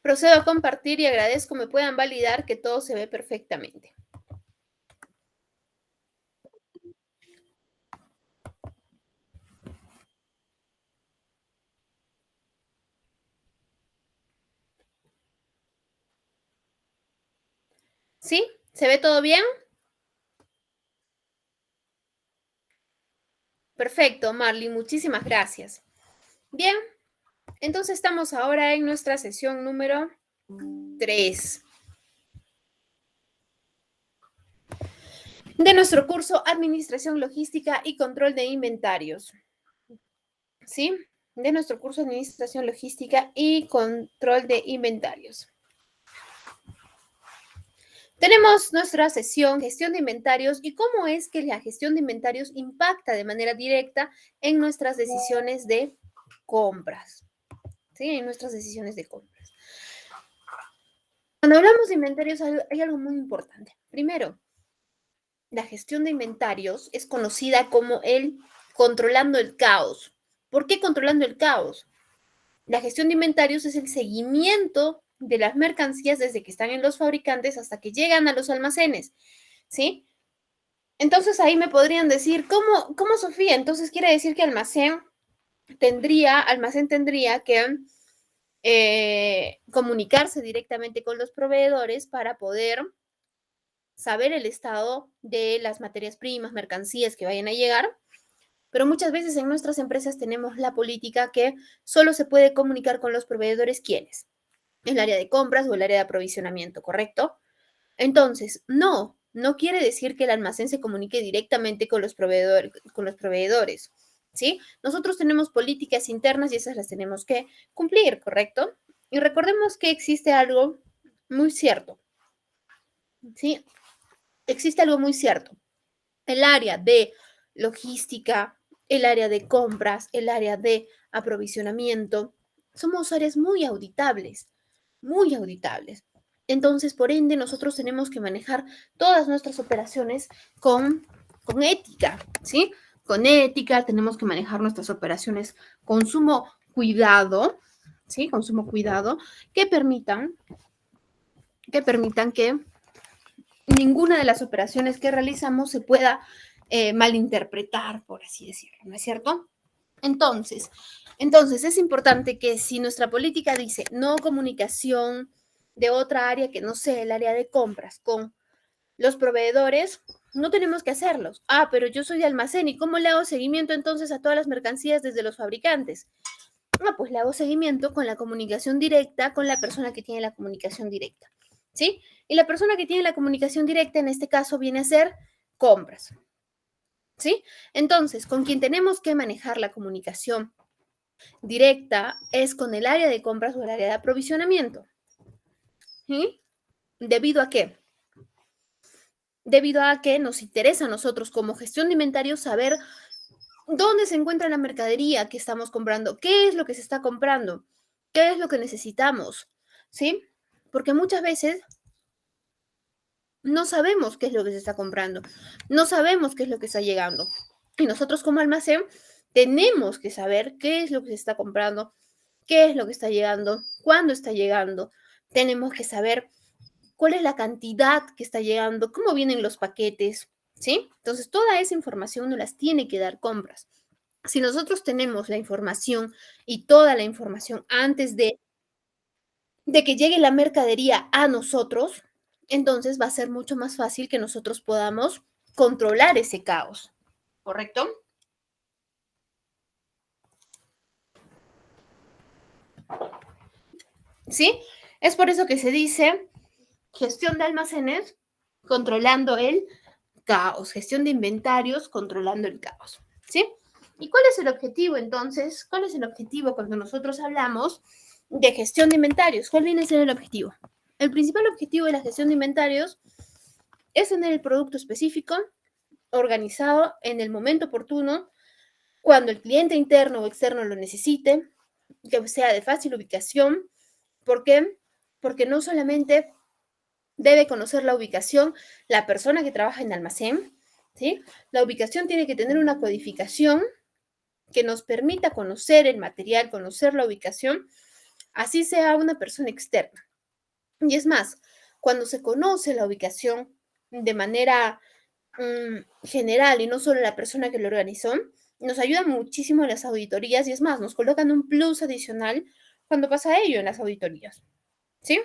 Procedo a compartir y agradezco me puedan validar que todo se ve perfectamente. ¿Sí? ¿Se ve todo bien? Perfecto, Marley, muchísimas gracias. Bien, entonces estamos ahora en nuestra sesión número 3 de nuestro curso Administración Logística y Control de Inventarios. ¿Sí? De nuestro curso Administración Logística y Control de Inventarios. Tenemos nuestra sesión Gestión de Inventarios y cómo es que la gestión de inventarios impacta de manera directa en nuestras decisiones de compras. ¿Sí? En nuestras decisiones de compras. Cuando hablamos de inventarios hay algo muy importante. Primero, la gestión de inventarios es conocida como el controlando el caos. ¿Por qué controlando el caos? La gestión de inventarios es el seguimiento de las mercancías desde que están en los fabricantes hasta que llegan a los almacenes, ¿sí? Entonces ahí me podrían decir, ¿cómo Sofía? Entonces quiere decir que almacén tendría que comunicarse directamente con los proveedores para poder saber el estado de las materias primas, mercancías que vayan a llegar. Pero muchas veces en nuestras empresas tenemos la política que solo se puede comunicar con los proveedores, ¿quiénes? El área de compras o el área de aprovisionamiento, ¿correcto? Entonces, no quiere decir que el almacén se comunique directamente con los proveedores, ¿sí? Nosotros tenemos políticas internas y esas las tenemos que cumplir, ¿correcto? Y recordemos que existe algo muy cierto, ¿sí? Existe algo muy cierto. El área de logística, el área de compras, el área de aprovisionamiento, somos áreas muy auditables, muy auditables. Entonces, por ende, nosotros tenemos que manejar todas nuestras operaciones con ética, ¿sí? Con ética, tenemos que manejar nuestras operaciones con sumo cuidado, ¿sí? Con sumo cuidado, que permitan que ninguna de las operaciones que realizamos se pueda malinterpretar, por así decirlo, ¿no es cierto? Entonces, es importante que si nuestra política dice no comunicación de otra área que no sea el área de compras con los proveedores, no tenemos que hacerlos. Ah, pero yo soy de almacén y ¿cómo le hago seguimiento entonces a todas las mercancías desde los fabricantes? Ah, pues le hago seguimiento con la comunicación directa con la persona que tiene la comunicación directa, ¿sí? Y la persona que tiene la comunicación directa en este caso viene a ser compras, ¿sí? Entonces, con quien tenemos que manejar la comunicación directa es con el área de compras o el área de aprovisionamiento. ¿Sí? ¿Debido a qué? Debido a que nos interesa a nosotros como gestión de inventario saber dónde se encuentra la mercadería que estamos comprando, qué es lo que se está comprando, qué es lo que necesitamos, ¿sí? Porque muchas veces no sabemos qué es lo que se está comprando, no sabemos qué es lo que está llegando. Y nosotros como almacén tenemos que saber qué es lo que se está comprando, qué es lo que está llegando, cuándo está llegando. Tenemos que saber cuál es la cantidad que está llegando, cómo vienen los paquetes, ¿sí? Entonces, toda esa información nos las tiene que dar compras. Si nosotros tenemos la información y toda la información antes de que llegue la mercadería a nosotros, entonces va a ser mucho más fácil que nosotros podamos controlar ese caos, ¿correcto? ¿Sí? Es por eso que se dice gestión de almacenes controlando el caos, gestión de inventarios controlando el caos, ¿sí? ¿Y cuál es el objetivo entonces? ¿Cuál es el objetivo cuando nosotros hablamos de gestión de inventarios? ¿Cuál viene a ser el objetivo? El principal objetivo de la gestión de inventarios es tener el producto específico organizado en el momento oportuno, cuando el cliente interno o externo lo necesite, que sea de fácil ubicación. ¿Por qué? Porque no solamente debe conocer la ubicación la persona que trabaja en almacén, ¿sí? La ubicación tiene que tener una codificación que nos permita conocer el material, conocer la ubicación, así sea una persona externa. Y es más, cuando se conoce la ubicación de manera general y no solo la persona que lo organizó, nos ayuda muchísimo en las auditorías y es más, nos colocan un plus adicional cuando pasa ello en las auditorías. ¿Sí?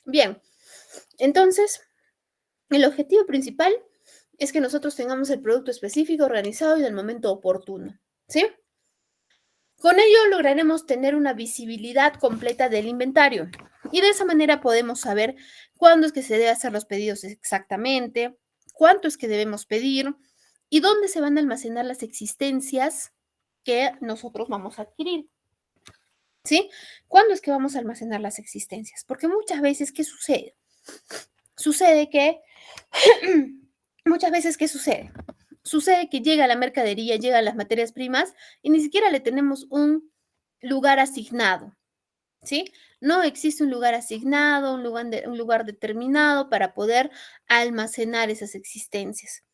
Bien, entonces, el objetivo principal es que nosotros tengamos el producto específico, organizado y en el momento oportuno. ¿Sí? Con ello lograremos tener una visibilidad completa del inventario y de esa manera podemos saber cuándo es que se debe hacer los pedidos exactamente, cuánto es que debemos pedir y dónde se van a almacenar las existencias que nosotros vamos a adquirir. ¿Sí? ¿Cuándo es que vamos a almacenar las existencias? Porque muchas veces, ¿qué sucede? Sucede que, muchas veces, ¿qué sucede? Sucede que llega la mercadería, llegan las materias primas y ni siquiera le tenemos un lugar asignado, ¿sí? No existe un lugar asignado, un lugar determinado para poder almacenar esas existencias.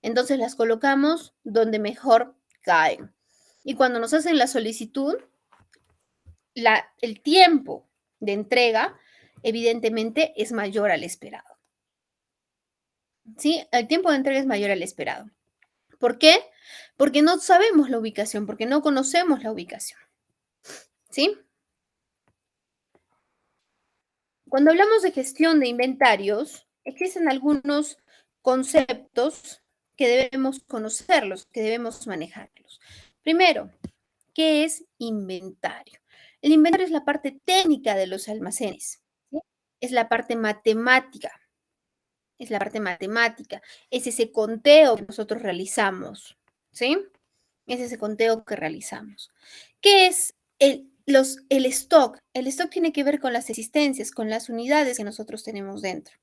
Entonces las colocamos donde mejor caen. Y cuando nos hacen la solicitud, el tiempo de entrega evidentemente es mayor al esperado. ¿Sí? El tiempo de entrega es mayor al esperado. ¿Por qué? Porque no sabemos la ubicación, porque no conocemos la ubicación. ¿Sí? Cuando hablamos de gestión de inventarios, existen algunos conceptos que debemos conocerlos, que debemos manejarlos. Primero, ¿qué es inventario? El inventario es la parte técnica de los almacenes, ¿sí? Es la parte matemática, es la parte matemática, es ese conteo que nosotros realizamos, ¿sí? Es ese conteo que realizamos. ¿Qué es el stock? El stock tiene que ver con las existencias, con las unidades que nosotros tenemos dentro,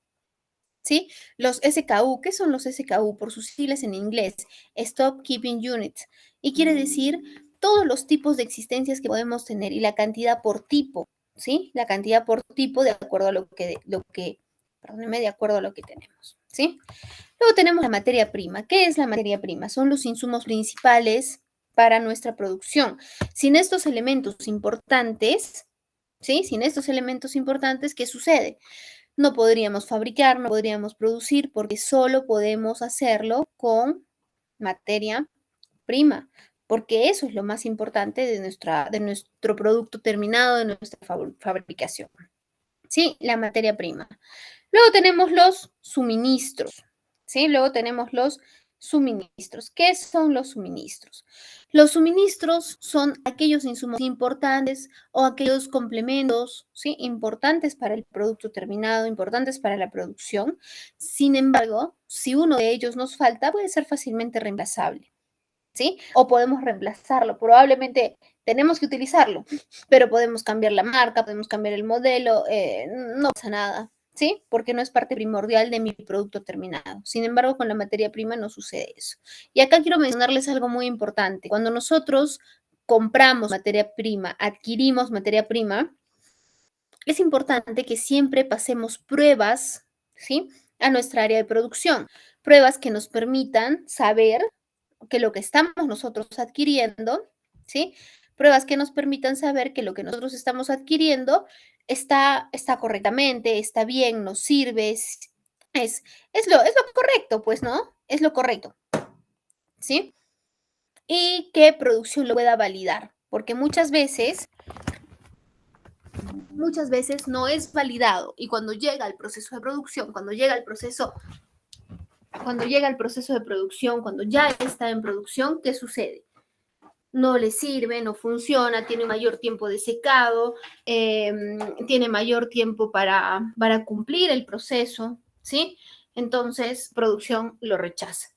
¿sí? Los SKU, ¿qué son los SKU? Por sus siglas en inglés, Stock Keeping Units, y quiere decir todos los tipos de existencias que podemos tener y la cantidad por tipo, ¿sí? La cantidad por tipo de acuerdo a perdónenme, de acuerdo a lo que tenemos, ¿sí? Luego tenemos la materia prima. ¿Qué es la materia prima? Son los insumos principales para nuestra producción. Sin estos elementos importantes, ¿sí? Sin estos elementos importantes, ¿qué sucede? No podríamos fabricar, no podríamos producir porque solo podemos hacerlo con materia prima, porque eso es lo más importante de nuestro producto terminado, de nuestra fabricación. ¿Sí? La materia prima. Luego tenemos los suministros, ¿sí? Luego tenemos los suministros. ¿Qué son los suministros? Los suministros son aquellos insumos importantes o aquellos complementos, ¿sí? Importantes para el producto terminado, importantes para la producción. Sin embargo, si uno de ellos nos falta, puede ser fácilmente reemplazable, ¿sí? O podemos reemplazarlo. Probablemente tenemos que utilizarlo, pero podemos cambiar la marca, podemos cambiar el modelo, no pasa nada, ¿sí? Porque no es parte primordial de mi producto terminado. Sin embargo, con la materia prima no sucede eso. Y acá quiero mencionarles algo muy importante. Cuando nosotros compramos materia prima, adquirimos materia prima, es importante que siempre pasemos pruebas, ¿sí? A nuestra área de producción. Pruebas que nos permitan saber que lo que estamos nosotros adquiriendo, ¿sí? Pruebas que nos permitan saber que lo que nosotros estamos adquiriendo está correctamente, está bien, nos sirve, es lo correcto, pues, ¿no? Es lo correcto, ¿sí? Y que producción lo pueda validar, porque muchas veces no es validado y cuando llega el proceso de producción, cuando llega el proceso de producción, cuando ya está en producción, ¿qué sucede? No le sirve, no funciona, tiene mayor tiempo de secado, tiene mayor tiempo para cumplir el proceso, ¿sí? Entonces, producción lo rechaza.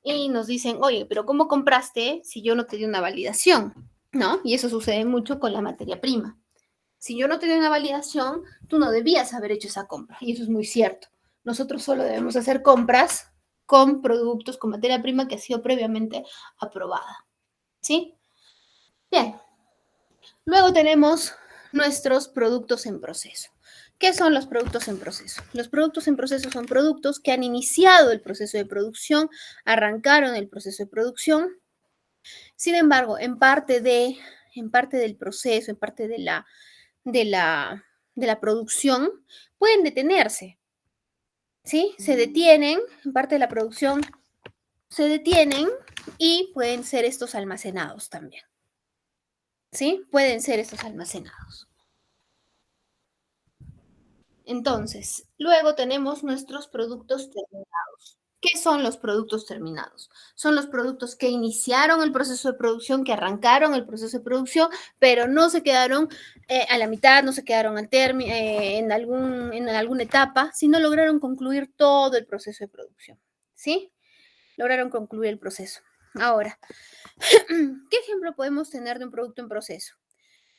Y nos dicen, oye, pero ¿cómo compraste si yo no te di una validación? ¿No? Y eso sucede mucho con la materia prima. Si yo no te di una validación, tú no debías haber hecho esa compra. Y eso es muy cierto. Nosotros solo debemos hacer compras con productos, con materia prima que ha sido previamente aprobada. ¿Sí? Bien. Luego tenemos nuestros productos en proceso. ¿Qué son los productos en proceso? Los productos en proceso son productos que han iniciado el proceso de producción, arrancaron el proceso de producción. Sin embargo, en parte de en parte del proceso, en parte de la, de la producción, pueden detenerse, ¿sí? Se detienen, en parte de la producción se detienen y pueden ser estos almacenados también, ¿sí? Pueden ser estos almacenados. Entonces, luego tenemos nuestros productos terminados. ¿Qué son los productos terminados? Son los productos que iniciaron el proceso de producción, que arrancaron el proceso de producción, pero no se quedaron a la mitad, no se quedaron al en alguna etapa, sino lograron concluir todo el proceso de producción. ¿Sí? Lograron concluir el proceso. Ahora, ¿qué ejemplo podemos tener de un producto en proceso?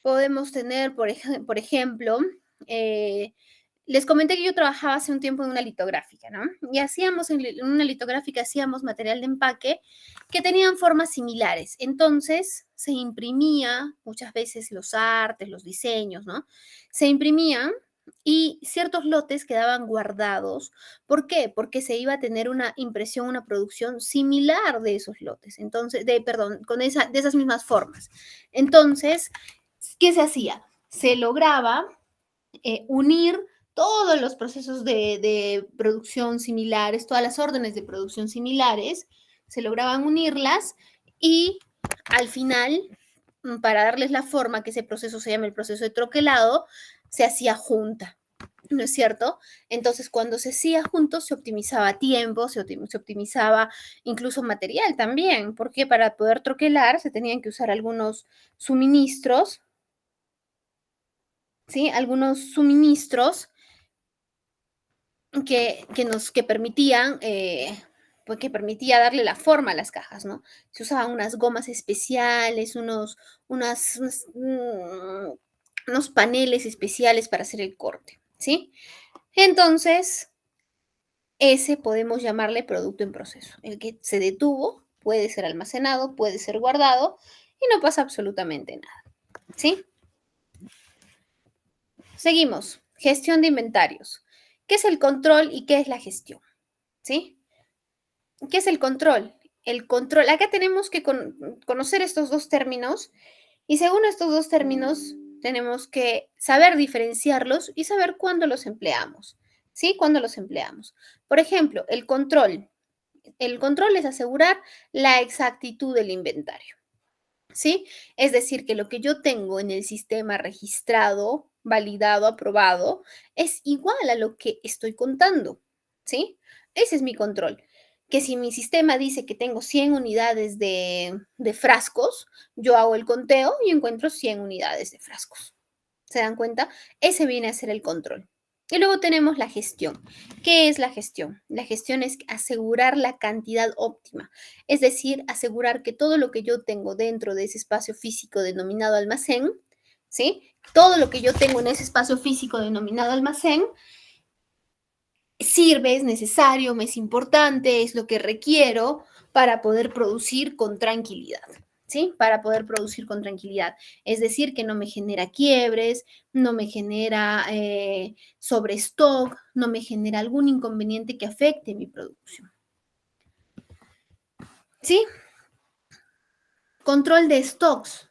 Podemos tener, por ejemplo, eh, les comenté que yo trabajaba hace un tiempo en una litográfica, ¿no? Y hacíamos en una litográfica, hacíamos material de empaque que tenían formas similares. Entonces, se imprimía muchas veces los artes, los diseños, ¿no? Se imprimían y ciertos lotes quedaban guardados. ¿Por qué? Porque se iba a tener una impresión, una producción similar de esos lotes. Entonces, perdón, de esas mismas formas. Entonces, ¿qué se hacía? Se lograba unir todos los procesos de producción similares, todas las órdenes de producción similares, se lograban unirlas y al final, para darles la forma, que ese proceso se llama el proceso de troquelado, se hacía junta. ¿No es cierto? Entonces, cuando se hacía juntos, se optimizaba tiempo, se optimizaba incluso material también, porque para poder troquelar se tenían que usar algunos suministros, ¿sí? Algunos suministros que permitían, pues que permitía darle la forma a las cajas, ¿no? Se usaban unas gomas especiales, unos paneles especiales para hacer el corte, ¿sí? Entonces, ese podemos llamarle producto en proceso. El que se detuvo puede ser almacenado, puede ser guardado y no pasa absolutamente nada, ¿sí? Seguimos. Gestión de inventarios. ¿Qué es el control y qué es la gestión? ¿Sí? ¿Qué es el control? El control, acá tenemos que conocer estos dos términos y según estos dos términos tenemos que saber diferenciarlos y saber cuándo los empleamos. ¿Sí? ¿Cuándo los empleamos? Por ejemplo, el control. El control es asegurar la exactitud del inventario. ¿Sí? Es decir, que lo que yo tengo en el sistema registrado, validado, aprobado, es igual a lo que estoy contando. ¿Sí? Ese es mi control. Que si mi sistema dice que tengo 100 unidades de frascos, yo hago el conteo y encuentro 100 unidades de frascos. ¿Se dan cuenta? Ese viene a ser el control. Y luego tenemos la gestión. ¿Qué es la gestión? La gestión es asegurar la cantidad óptima, es decir, asegurar que todo lo que yo tengo dentro de ese espacio físico denominado almacén, ¿sí? Todo lo que yo tengo en ese espacio físico denominado almacén sirve, es necesario, me es importante, es lo que requiero para poder producir con tranquilidad. ¿Sí? Para poder producir con tranquilidad. Es decir, que no me genera quiebres, no me genera sobrestock, no me genera algún inconveniente que afecte mi producción. ¿Sí? Control de stocks.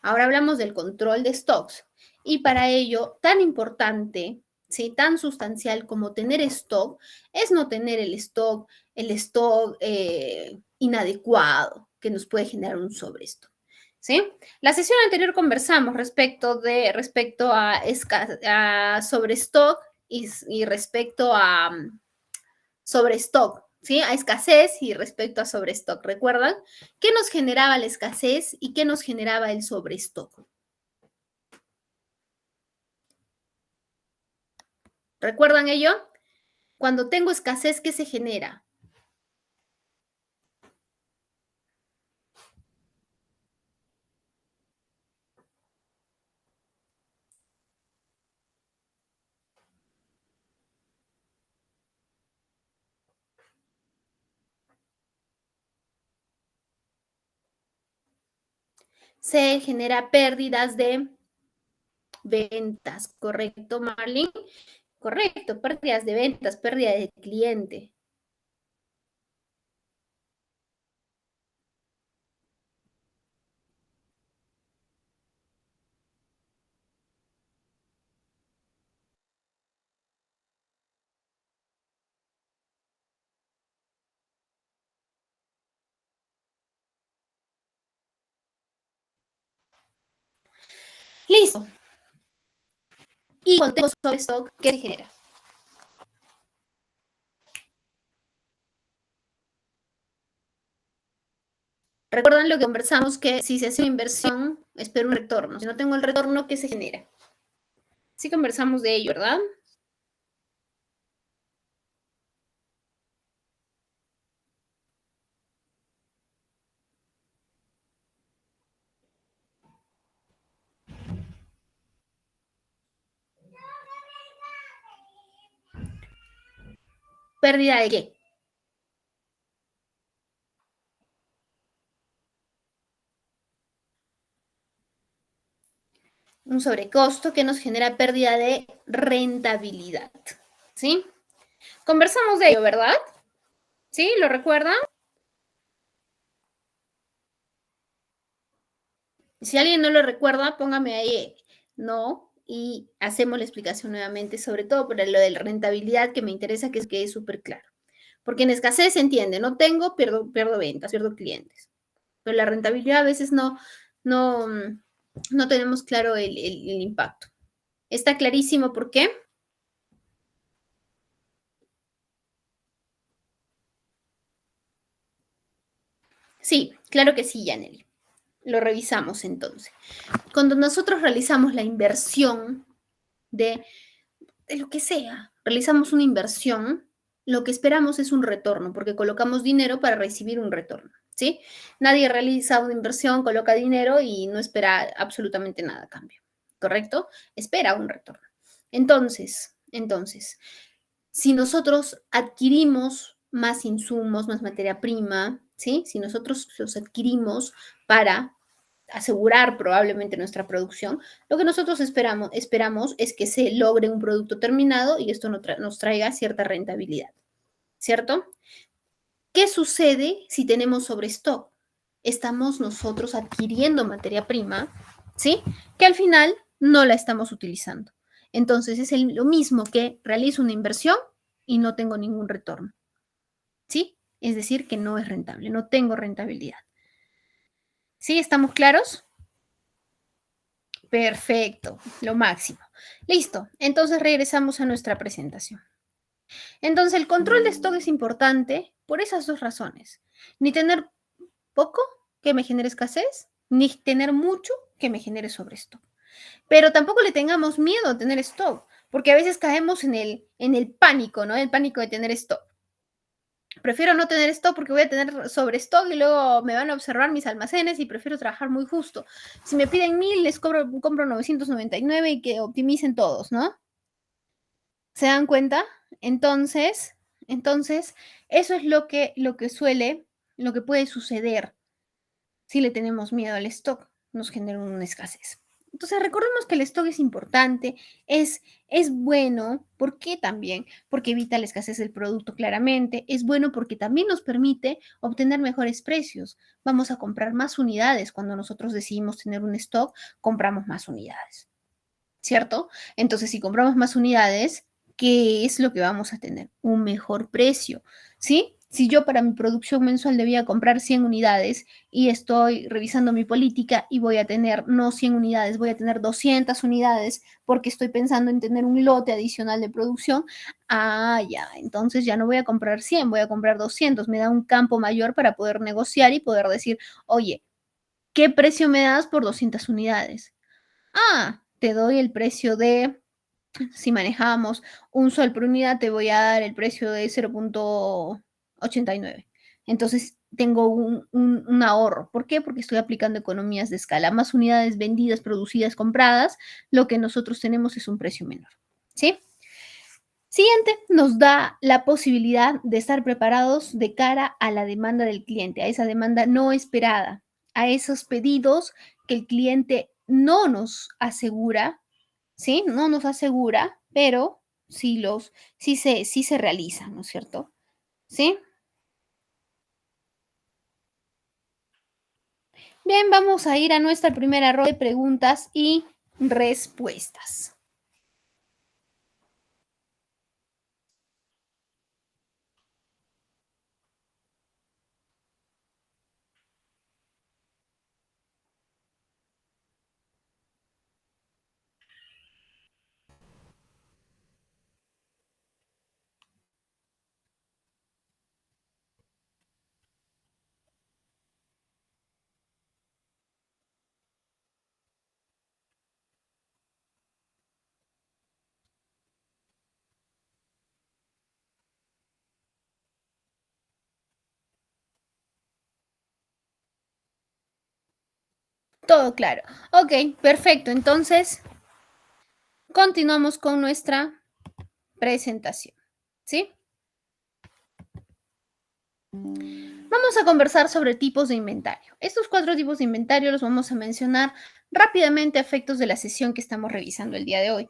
Ahora hablamos del control de stocks. Y para ello, tan importante, ¿sí? Tan sustancial como tener stock, es no tener el stock inadecuado que nos puede generar un sobrestock. ¿Sí? La sesión anterior conversamos respecto a sobrestock y respecto a sobrestock, ¿sí? A escasez y respecto a sobrestock. ¿Recuerdan? ¿Qué nos generaba la escasez y qué nos generaba el sobrestock? ¿Recuerdan ello? Cuando tengo escasez, ¿qué se genera? Se genera pérdidas de ventas, ¿correcto, Marlene? Correcto, pérdidas de ventas, pérdida de cliente. Listo. Y cuando tengo sobre stock, ¿qué se genera? Recuerdan lo que conversamos, que si se hace una inversión, espero un retorno. Si no tengo el retorno, ¿qué se genera? Sí conversamos de ello, ¿verdad? ¿Pérdida de qué? Un sobrecosto que nos genera pérdida de rentabilidad. ¿Sí? Conversamos de ello, ¿verdad? ¿Sí? ¿Lo recuerdan? Si alguien no lo recuerda, póngame ahí no y hacemos la explicación nuevamente, sobre todo por lo de la rentabilidad que me interesa que quede súper claro. Porque en escasez se entiende, no tengo, pierdo ventas, pierdo clientes. Pero la rentabilidad a veces no, no tenemos claro el impacto. ¿Está clarísimo por qué? Sí, claro que sí, Yaneli. Lo revisamos entonces. Cuando nosotros realizamos la inversión de lo que sea, realizamos una inversión, lo que esperamos es un retorno, porque colocamos dinero para recibir un retorno, ¿sí? Nadie realiza una inversión, coloca dinero y no espera absolutamente nada a cambio, ¿correcto? Espera un retorno. Entonces, si nosotros adquirimos más insumos, más materia prima, ¿sí? Si nosotros los adquirimos para asegurar probablemente nuestra producción, lo que nosotros esperamos es que se logre un producto terminado y esto nos traiga cierta rentabilidad, ¿cierto? ¿Qué sucede si tenemos sobre stock? Estamos nosotros adquiriendo materia prima, ¿sí? Que al final no la estamos utilizando. Entonces es lo mismo que realizo una inversión y no tengo ningún retorno, ¿sí? Es decir, que no es rentable, no tengo rentabilidad. ¿Sí? ¿Estamos claros? Perfecto, lo máximo. Listo, entonces regresamos a nuestra presentación. Entonces el control de stock es importante por esas dos razones. Ni tener poco que me genere escasez, ni tener mucho que me genere sobrestock. Pero tampoco le tengamos miedo a tener stock, porque a veces caemos en el pánico, ¿no? El pánico de tener stock. Prefiero no tener stock porque voy a tener sobre stock y luego me van a observar mis almacenes y prefiero trabajar muy justo. Si me piden 1000, les compro 999 y que optimicen todos, ¿no? ¿Se dan cuenta? Entonces, eso es lo que puede suceder si le tenemos miedo al stock, nos genera una escasez. Entonces, recordemos que el stock es importante, es bueno, ¿por qué también? Porque evita la escasez del producto claramente, es bueno porque también nos permite obtener mejores precios. Vamos a comprar más unidades cuando nosotros decidimos tener un stock, compramos más unidades, ¿cierto? Entonces, si compramos más unidades, ¿qué es lo que vamos a tener? Un mejor precio, ¿sí? Si yo para mi producción mensual debía comprar 100 unidades y estoy revisando mi política y voy a tener no 100 unidades, voy a tener 200 unidades porque estoy pensando en tener un lote adicional de producción, ya, entonces ya no voy a comprar 100, voy a comprar 200, me da un campo mayor para poder negociar y poder decir, oye, ¿qué precio me das por 200 unidades? Te doy el precio de, si manejamos un sol por unidad, te voy a dar el precio de 0,89. Entonces, tengo un ahorro. ¿Por qué? Porque estoy aplicando economías de escala. Más unidades vendidas, producidas, compradas, lo que nosotros tenemos es un precio menor. ¿Sí? Siguiente, nos da la posibilidad de estar preparados de cara a la demanda del cliente, a esa demanda no esperada, a esos pedidos que el cliente no nos asegura, ¿sí? No nos asegura, pero sí se realizan, ¿no es cierto? ¿Sí? Bien, vamos a ir a nuestra primera ronda de preguntas y respuestas. Todo claro. Ok, perfecto. Entonces, continuamos con nuestra presentación. ¿Sí? Vamos a conversar sobre tipos de inventario. Estos 4 tipos de inventario los vamos a mencionar rápidamente a efectos de la sesión que estamos revisando el día de hoy.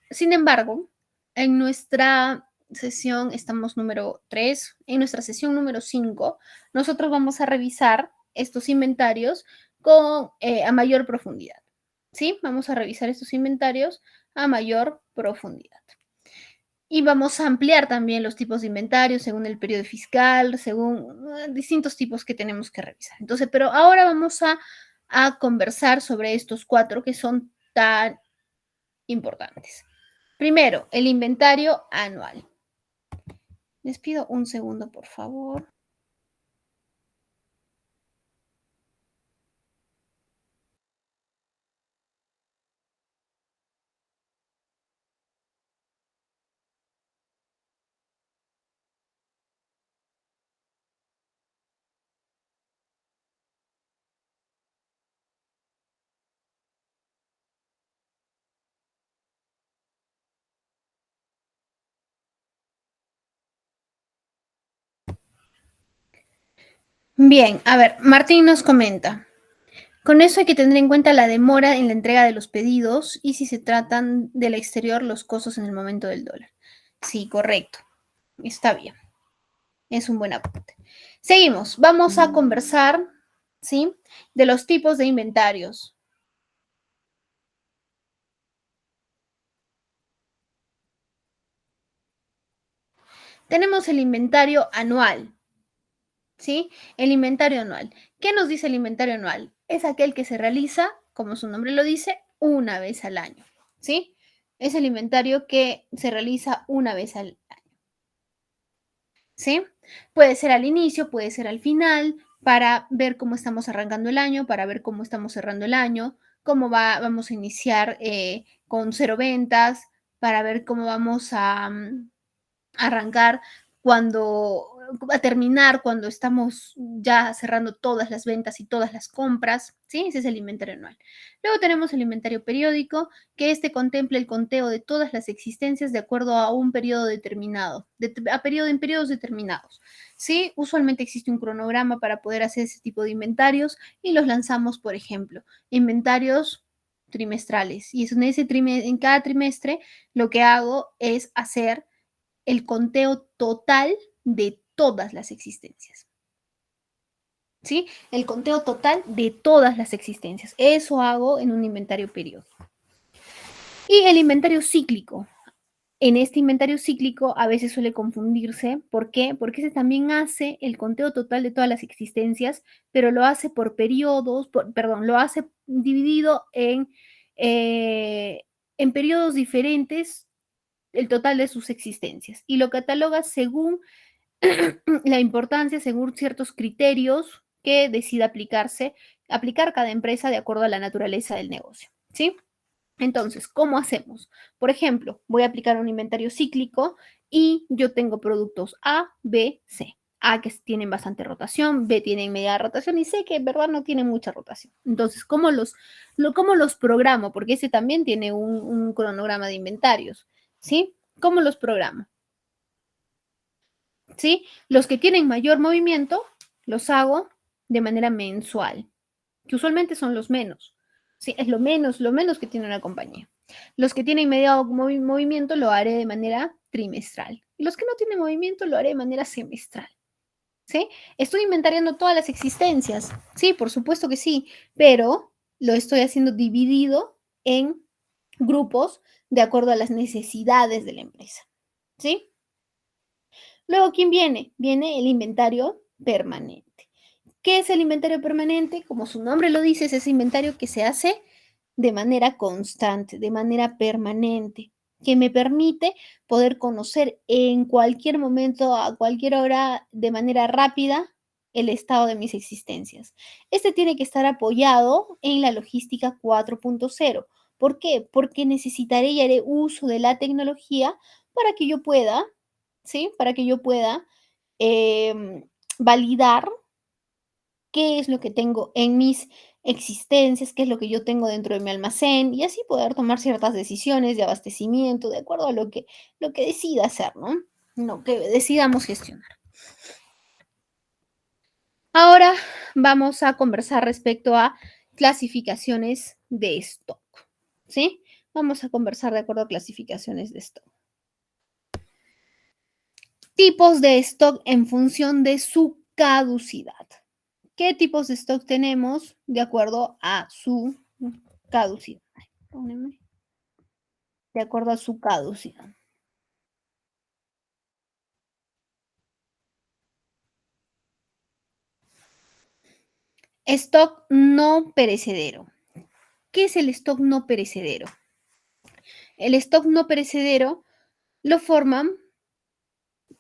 Sin embargo, en nuestra sesión, estamos número 3, en nuestra sesión número 5, nosotros vamos a revisar estos inventarios a mayor profundidad. ¿Sí? Vamos a revisar estos inventarios a mayor profundidad. Y vamos a ampliar también los tipos de inventarios según el periodo fiscal, según distintos tipos que tenemos que revisar. Entonces, pero ahora vamos a conversar sobre estos 4 que son tan importantes. Primero, el inventario anual. Les pido un segundo, por favor. Bien, a ver, Martín nos comenta. Con eso hay que tener en cuenta la demora en la entrega de los pedidos y si se tratan del exterior, los costos en el momento del dólar. Sí, correcto. Está bien. Es un buen apunte. Seguimos. Vamos a conversar, ¿sí? De los tipos de inventarios. Tenemos el inventario anual, ¿sí? El inventario anual. ¿Qué nos dice el inventario anual? Es aquel que se realiza, como su nombre lo dice, una vez al año, ¿sí? Es el inventario que se realiza una vez al año, ¿sí? Puede ser al inicio, puede ser al final, para ver cómo estamos arrancando el año, para ver cómo estamos cerrando el año, vamos a iniciar con 0 ventas, para ver cómo vamos a arrancar cuando, a terminar cuando estamos ya cerrando todas las ventas y todas las compras, ¿sí? Ese es el inventario anual. Luego tenemos el inventario periódico, que este contempla el conteo de todas las existencias de acuerdo a un periodo determinado, en periodos determinados, ¿sí? Usualmente existe un cronograma para poder hacer ese tipo de inventarios y los lanzamos, por ejemplo, inventarios trimestrales. Y en cada trimestre lo que hago es hacer el conteo total de todas las existencias. ¿Sí? El conteo total de todas las existencias. Eso hago en un inventario periódico. Y el inventario cíclico. En este inventario cíclico a veces suele confundirse. ¿Por qué? Porque ese también hace el conteo total de todas las existencias, pero lo hace por periodos, lo hace dividido en periodos diferentes el total de sus existencias y lo cataloga según la importancia según ciertos criterios que decida aplicar cada empresa de acuerdo a la naturaleza del negocio, ¿sí? Entonces, ¿cómo hacemos? Por ejemplo, voy a aplicar un inventario cíclico y yo tengo productos A, B, C. A que tienen bastante rotación, B tienen media rotación y C que en verdad no tienen mucha rotación. Entonces, cómo los programo? Porque ese también tiene un cronograma de inventarios, ¿sí? ¿Cómo los programo? ¿Sí? Los que tienen mayor movimiento los hago de manera mensual, que usualmente son los menos. ¿Sí? Es lo menos que tiene una compañía. Los que tienen medio movimiento lo haré de manera trimestral. Y los que no tienen movimiento lo haré de manera semestral. ¿Sí? Estoy inventariando todas las existencias. Sí, por supuesto que sí, pero lo estoy haciendo dividido en grupos de acuerdo a las necesidades de la empresa. ¿Sí? Luego, ¿quién viene? Viene el inventario permanente. ¿Qué es el inventario permanente? Como su nombre lo dice, es ese inventario que se hace de manera constante, de manera permanente, que me permite poder conocer en cualquier momento, a cualquier hora, de manera rápida, el estado de mis existencias. Este tiene que estar apoyado en la logística 4.0. ¿Por qué? Porque necesitaré y haré uso de la tecnología para que yo pueda, ¿sí? Para que yo pueda validar qué es lo que tengo en mis existencias, qué es lo que yo tengo dentro de mi almacén y así poder tomar ciertas decisiones de abastecimiento de acuerdo a lo que decida hacer, ¿no? Lo que decidamos gestionar. Ahora vamos a conversar respecto a clasificaciones de stock, ¿sí? Vamos a conversar de acuerdo a clasificaciones de stock. Tipos de stock en función de su caducidad. ¿Qué tipos de stock tenemos de acuerdo a su caducidad? De acuerdo a su caducidad. Stock no perecedero. ¿Qué es el stock no perecedero? El stock no perecedero lo forman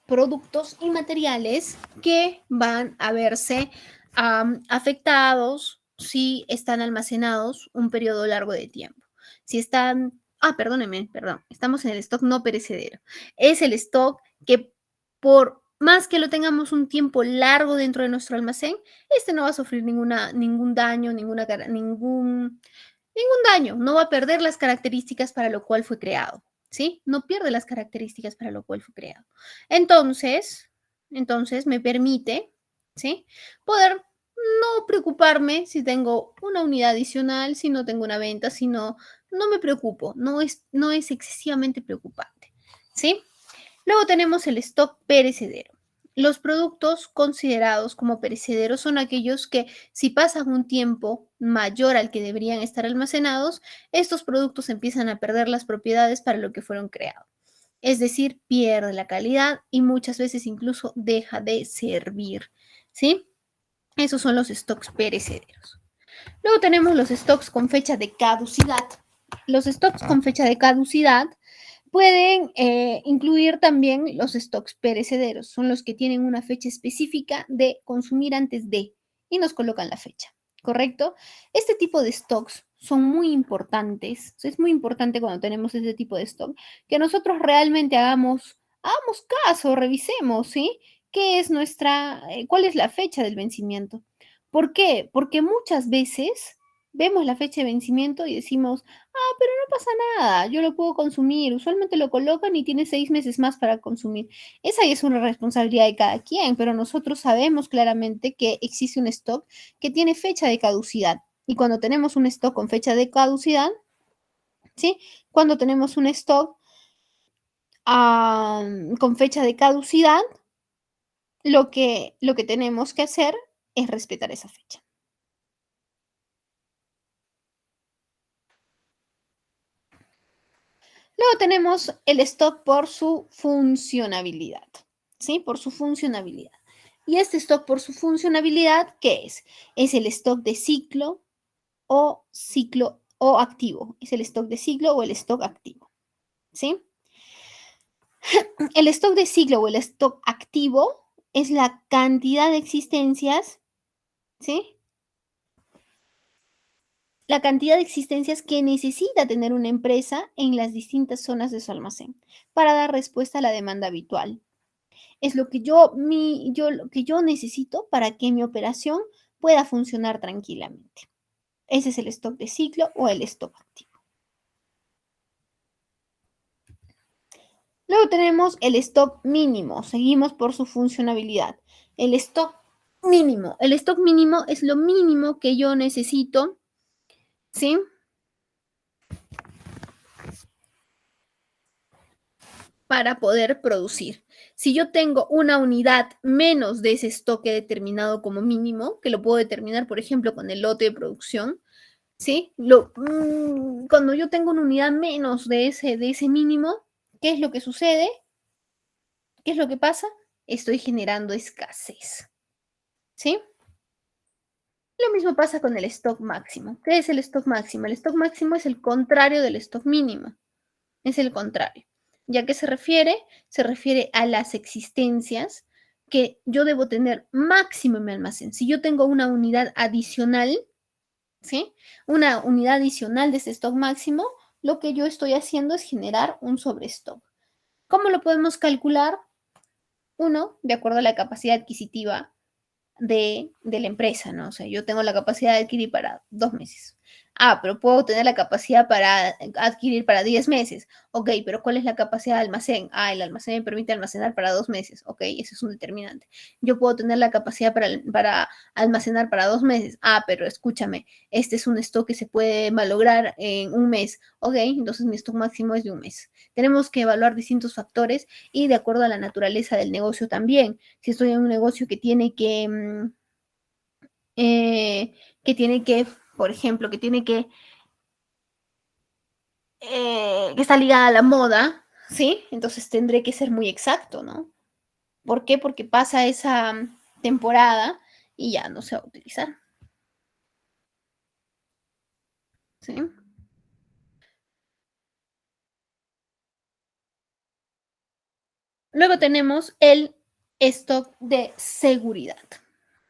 productos y materiales que van a verse afectados si están almacenados un periodo largo de tiempo. Si están, perdónenme, perdón, estamos en el stock no perecedero. Es el stock que por más que lo tengamos un tiempo largo dentro de nuestro almacén, este no va a sufrir ningún daño, ningún daño, no va a perder las características para lo cual fue creado. ¿Sí? No pierde las características para lo cual fue creado. Entonces, entonces me permite, ¿sí? Poder no preocuparme si tengo una unidad adicional, si no tengo una venta, si no, no me preocupo, no es excesivamente preocupante, ¿sí? Luego tenemos el stock perecedero. Los productos considerados como perecederos son aquellos que si pasan un tiempo mayor al que deberían estar almacenados, estos productos empiezan a perder las propiedades para lo que fueron creados. Es decir, pierde la calidad y muchas veces incluso deja de servir. ¿Sí? Esos son los stocks perecederos. Luego tenemos los stocks con fecha de caducidad. Los stocks con fecha de caducidad pueden incluir también los stocks perecederos, son los que tienen una fecha específica de consumir antes de y nos colocan la fecha, ¿correcto? Este tipo de stocks son muy importantes, es muy importante cuando tenemos este tipo de stock que nosotros realmente hagamos caso, revisemos, ¿sí? ¿Qué es cuál es la fecha del vencimiento? ¿Por qué? Porque muchas veces vemos la fecha de vencimiento y decimos, pero no pasa nada, yo lo puedo consumir. Usualmente lo colocan y tiene 6 meses más para consumir. Esa ya es una responsabilidad de cada quien, pero nosotros sabemos claramente que existe un stock que tiene fecha de caducidad. Y cuando tenemos un stock con fecha de caducidad, ¿sí? Cuando tenemos un stock con fecha de caducidad, lo que tenemos que hacer es respetar esa fecha. Luego tenemos el stock por su funcionabilidad, ¿sí? Por su funcionabilidad. Y este stock por su funcionabilidad, ¿qué es? Es el stock de ciclo o activo. Es el stock de ciclo o el stock activo, ¿sí? El stock de ciclo o el stock activo es la cantidad de existencias, ¿sí? La cantidad de existencias que necesita tener una empresa en las distintas zonas de su almacén para dar respuesta a la demanda habitual. Es lo que yo necesito para que mi operación pueda funcionar tranquilamente. Ese es el stock de ciclo o el stock activo. Luego tenemos el stock mínimo. Seguimos por su funcionabilidad. El stock mínimo. El stock mínimo es lo mínimo que yo necesito, ¿sí? Para poder producir. Si yo tengo una unidad menos de ese stock determinado como mínimo, que lo puedo determinar, por ejemplo, con el lote de producción, ¿sí? Cuando yo tengo una unidad menos de ese mínimo, ¿qué es lo que sucede? ¿Qué es lo que pasa? Estoy generando escasez, ¿sí? Lo mismo pasa con el stock máximo. ¿Qué es el stock máximo? El stock máximo es el contrario del stock mínimo. Es el contrario. ¿Ya qué se refiere? Se refiere a las existencias que yo debo tener máximo en mi almacén. Si yo tengo una unidad adicional, ¿sí? Una unidad adicional de ese stock máximo, lo que yo estoy haciendo es generar un sobrestock. ¿Cómo lo podemos calcular? Uno, de acuerdo a la capacidad adquisitiva de la empresa, ¿no? O sea, yo tengo la capacidad de adquirir para 2 meses. Ah, pero puedo tener la capacidad para adquirir para 10 meses. Ok, pero ¿cuál es la capacidad de almacén? Ah, el almacén me permite almacenar para 2 meses. Ok, ese es un determinante. Yo puedo tener la capacidad para almacenar para 2 meses. Ah, pero escúchame, este es un stock que se puede malograr en un mes. Ok, entonces mi stock máximo es de un mes. Tenemos que evaluar distintos factores y de acuerdo a la naturaleza del negocio también. Si estoy en un negocio eh, que tiene que, por ejemplo, que está ligada a la moda, ¿sí? Entonces tendré que ser muy exacto, ¿no? ¿Por qué? Porque pasa esa temporada y ya no se va a utilizar, ¿sí? Luego tenemos el stock de seguridad,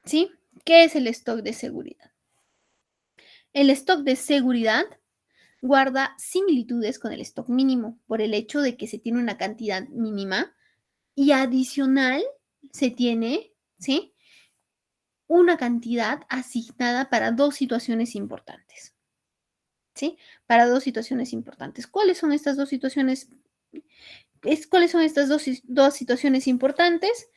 ¿sí? ¿Qué es el stock de seguridad? El stock de seguridad guarda similitudes con el stock mínimo por el hecho de que se tiene una cantidad mínima y adicional se tiene, ¿sí? Una cantidad asignada para dos situaciones importantes, ¿sí? Para dos situaciones importantes. ¿Cuáles son estas dos situaciones? ¿Cuáles son estas dos situaciones importantes?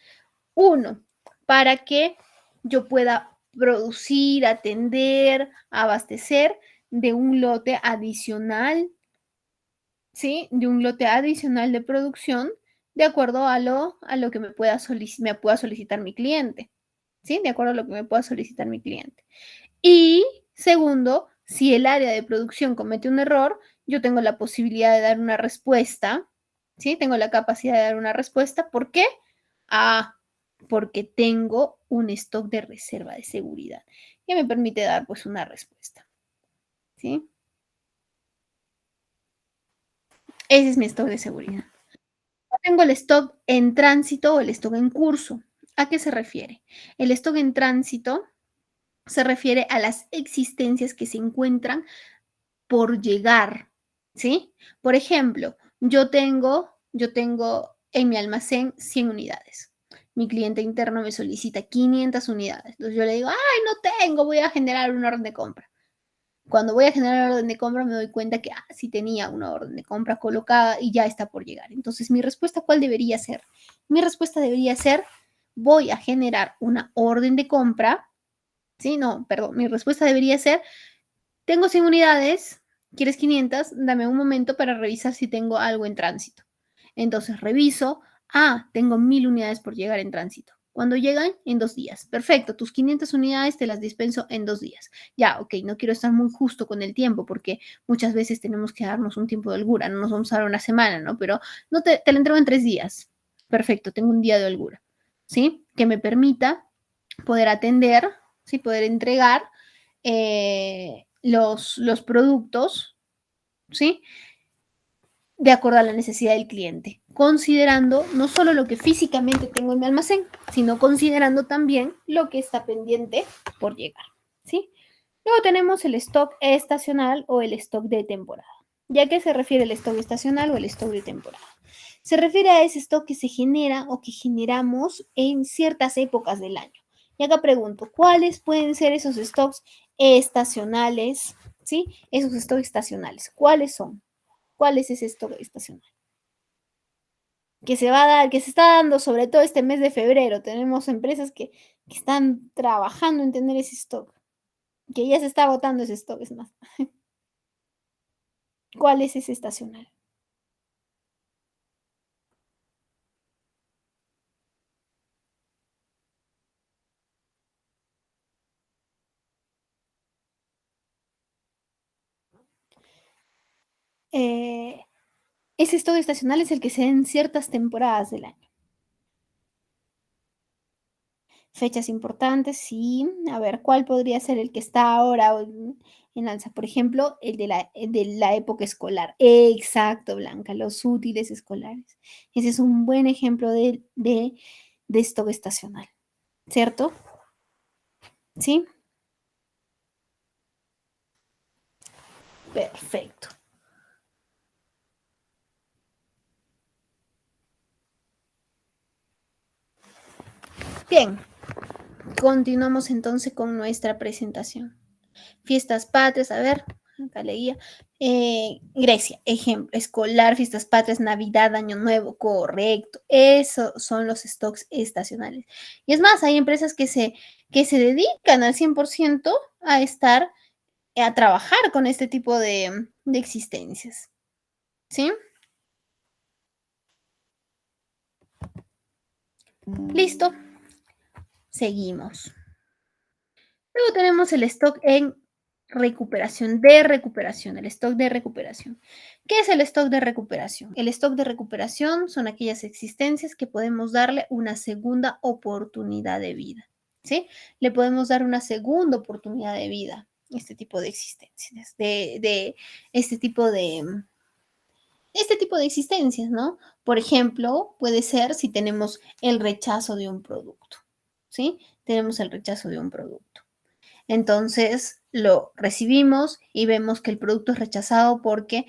Uno, para que yo pueda producir, atender, abastecer de un lote adicional, ¿sí? De un lote adicional de producción de acuerdo a lo que me pueda solicitar mi cliente, ¿sí? De acuerdo a lo que me pueda solicitar mi cliente. Y segundo, si el área de producción comete un error, yo tengo la posibilidad de dar una respuesta, ¿sí? Tengo la capacidad de dar una respuesta. ¿Por qué? Ah, porque tengo un stock de reserva de seguridad que me permite dar pues una respuesta, ¿sí? Ese es mi stock de seguridad. Tengo el stock en tránsito o el stock en curso. ¿A qué se refiere? El stock en tránsito se refiere a las existencias que se encuentran por llegar, ¿sí? Por ejemplo, yo tengo en mi almacén 100 unidades. Mi cliente interno me solicita 500 unidades. Entonces yo le digo, ay, no tengo, voy a generar una orden de compra. Cuando voy a generar orden de compra me doy cuenta que sí tenía una orden de compra colocada y ya está por llegar. Entonces, mi respuesta, ¿cuál debería ser? Mi respuesta debería ser, voy a generar una orden de compra. Sí, no, perdón, mi respuesta debería ser, tengo 100 unidades, ¿quieres 500? Dame un momento para revisar si tengo algo en tránsito. Entonces reviso, tengo 1000 unidades por llegar en tránsito. ¿Cuándo llegan? En 2 días. Perfecto, tus 500 unidades te las dispenso en 2 días. Ya, ok, no quiero estar muy justo con el tiempo porque muchas veces tenemos que darnos un tiempo de holgura, no nos vamos a dar una semana, ¿no? Pero no te la entrego en 3 días. Perfecto, tengo un día de holgura, ¿sí? Que me permita poder atender, ¿sí? Poder entregar los productos, ¿sí? De acuerdo a la necesidad del cliente, considerando no solo lo que físicamente tengo en mi almacén, sino considerando también lo que está pendiente por llegar, ¿sí? Luego tenemos el stock estacional o el stock de temporada. ¿Ya qué se refiere el stock estacional o el stock de temporada? Se refiere a ese stock que se genera o que generamos en ciertas épocas del año. Y acá pregunto, ¿cuáles pueden ser esos stocks estacionales? ¿Sí? Esos stocks estacionales, ¿cuáles son? ¿Cuál es ese stock estacional? Que se va a dar, que se está dando sobre todo este mes de febrero. Tenemos empresas que están trabajando en tener ese stock, que ya se está agotando ese stock, es más. ¿Cuál es ese estacional? Eh, ese stock estacional es el que se da en ciertas temporadas del año. Fechas importantes, sí. A ver, ¿cuál podría ser el que está ahora en alza? Por ejemplo, el de la época escolar. Exacto, Blanca, los útiles escolares. Ese es un buen ejemplo de stock estacional, ¿cierto? Sí, perfecto. Bien, continuamos entonces con nuestra presentación. Fiestas patrias, a ver, acá leía. Grecia, ejemplo, escolar, fiestas patrias, Navidad, Año Nuevo, correcto. Esos son los stocks estacionales. Y es más, hay empresas que se dedican al 100% a estar, a trabajar con este tipo de existencias. ¿Sí? Listo, seguimos. Luego tenemos el stock en recuperación, el stock de recuperación. ¿Qué es el stock de recuperación? El stock de recuperación son aquellas existencias que podemos darle una segunda oportunidad de vida, ¿sí? Le podemos dar una segunda oportunidad de vida a este tipo de existencias, este tipo de existencias, ¿no? Por ejemplo, puede ser si tenemos el rechazo de un producto, ¿sí? Tenemos el rechazo de un producto. Entonces lo recibimos y vemos que el producto es rechazado porque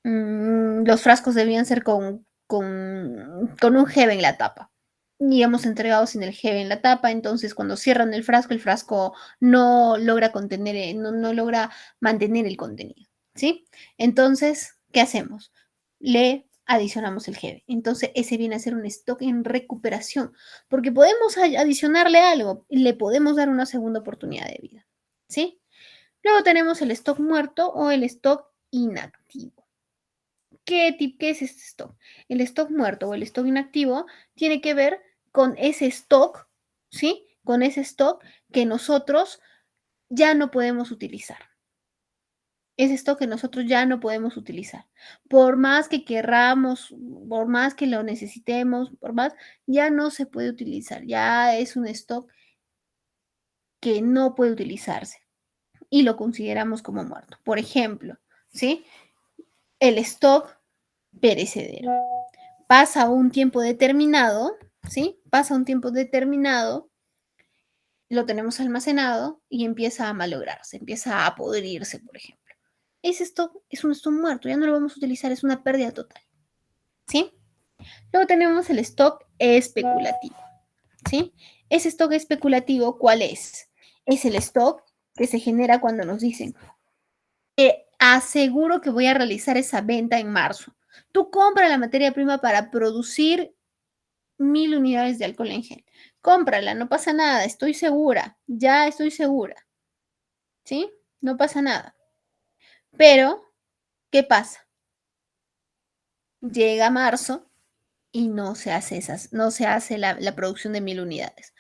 los frascos debían ser con un gel en la tapa. Y hemos entregado sin el gel en la tapa, entonces cuando cierran el frasco no logra contener, no logra mantener el contenido, ¿sí? Entonces, ¿qué hacemos? Le adicionamos el gel. Entonces, ese viene a ser un stock en recuperación, porque podemos adicionarle algo y le podemos dar una segunda oportunidad de vida, ¿sí? Luego tenemos el stock muerto o el stock inactivo. ¿Qué es este stock? El stock muerto o el stock inactivo tiene que ver con ese stock, ¿sí? Con ese stock que nosotros ya no podemos utilizar. Es stock que nosotros ya no podemos utilizar. Por más que querramos, por más que lo necesitemos, por más, ya no se puede utilizar. Ya es un stock que no puede utilizarse y lo consideramos como muerto. Por ejemplo, ¿sí? El stock perecedero. Pasa un tiempo determinado, ¿sí? Pasa un tiempo determinado, lo tenemos almacenado y empieza a malograrse, empieza a podrirse, por ejemplo. Ese stock es un stock muerto, ya no lo vamos a utilizar, es una pérdida total, ¿sí? Luego tenemos el stock especulativo, ¿sí? Ese stock especulativo, ¿cuál es? Es el stock que se genera cuando nos dicen, aseguro que voy a realizar esa venta en marzo. Tú compras la materia prima para producir 1000 unidades de alcohol en gel. Cómprala, no pasa nada, estoy segura, ya estoy segura, ¿sí? No pasa nada. Pero, ¿qué pasa? Llega marzo y no se hace la producción de 1000 unidades.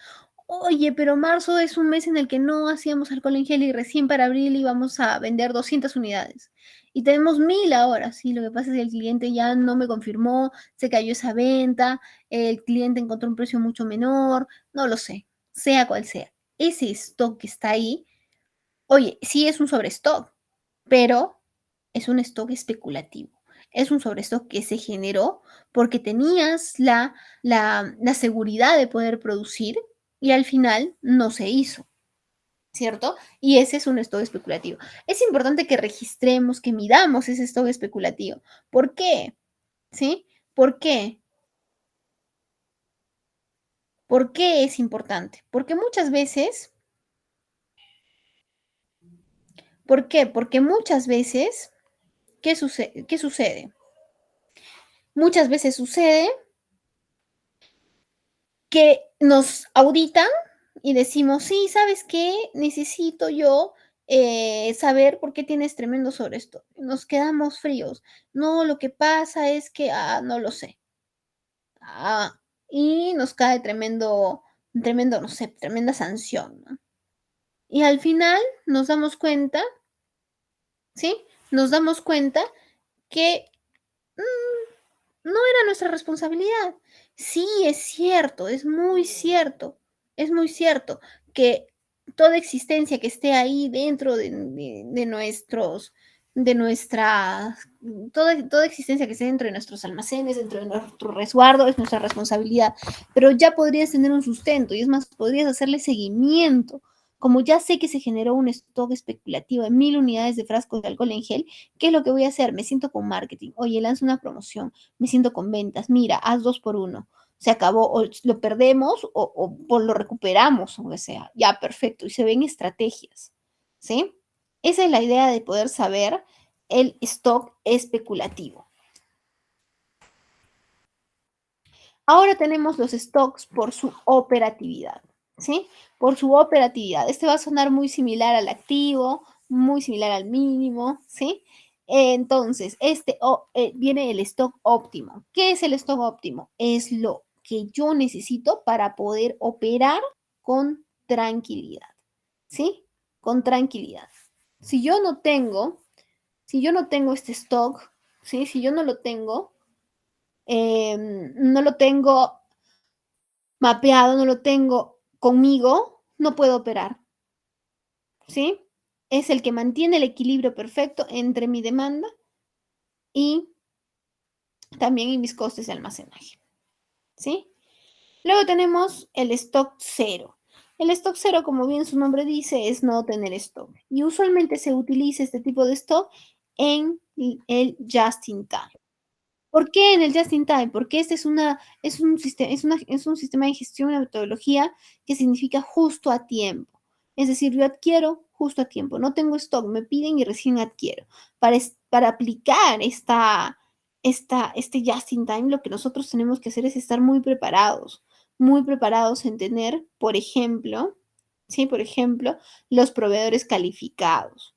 Oye, pero marzo es un mes en el que no hacíamos alcohol en gel y recién para abril íbamos a vender 200 unidades. Y tenemos 1000 ahora. Sí, lo que pasa es que el cliente ya no me confirmó, se cayó esa venta, el cliente encontró un precio mucho menor, no lo sé, sea cual sea. Ese stock que está ahí, oye, sí es un sobrestock, pero es un stock especulativo. Es un sobrestock que se generó porque tenías la seguridad de poder producir y al final no se hizo, ¿cierto? Y ese es un stock especulativo. Es importante que registremos, que midamos ese stock especulativo. ¿Por qué? ¿Sí? ¿Por qué? ¿Por qué es importante? Porque muchas veces, ¿por qué? Porque muchas veces, ¿qué sucede? ¿Qué sucede? Muchas veces sucede que nos auditan y decimos, sí, ¿sabes qué? Necesito yo saber por qué tienes tremendo sobre esto. Nos quedamos fríos. No, lo que pasa es que, no lo sé. Y nos cae tremendo, no sé, tremenda sanción, ¿no? Y al final nos damos cuenta, ¿sí? Nos damos cuenta que no era nuestra responsabilidad. Sí, es cierto, es muy cierto que toda existencia que esté ahí dentro de nuestros, de nuestra, toda existencia que esté dentro de nuestros almacenes, dentro de nuestro resguardo, es nuestra responsabilidad. Pero ya podrías tener un sustento y es más, podrías hacerle seguimiento. Como ya sé que se generó un stock especulativo de 1000 unidades de frascos de alcohol en gel, ¿qué es lo que voy a hacer? Me siento con marketing. Oye, lanzo una promoción, me siento con ventas. Mira, haz 2 por 1. se acabó, o lo perdemos, o lo recuperamos, aunque sea. Ya, perfecto. Y se ven estrategias, ¿sí? Esa es la idea de poder saber el stock especulativo. Ahora tenemos los stocks por su operatividad, ¿sí? Por su operatividad. Este va a sonar muy similar al activo, muy similar al mínimo, ¿sí? Entonces, viene el stock óptimo. ¿Qué es el stock óptimo? Es lo que yo necesito para poder operar con tranquilidad, ¿sí? Con tranquilidad. Si yo no tengo, si yo no tengo este stock, ¿sí? Si yo no lo tengo mapeado, no lo tengo conmigo, no puedo operar, ¿sí? Es el que mantiene el equilibrio perfecto entre mi demanda y también en mis costes de almacenaje, ¿sí? Luego tenemos el stock cero. El stock cero, como bien su nombre dice, es no tener stock. Y usualmente se utiliza este tipo de stock en el just in time. ¿Por qué en el just in time? Porque este es un sistema de gestión, una metodología que significa justo a tiempo. Es decir, yo adquiero justo a tiempo. No tengo stock, me piden y recién adquiero. Para aplicar este just in time, lo que nosotros tenemos que hacer es estar muy preparados en tener, por ejemplo, ¿sí? Por ejemplo, los proveedores calificados.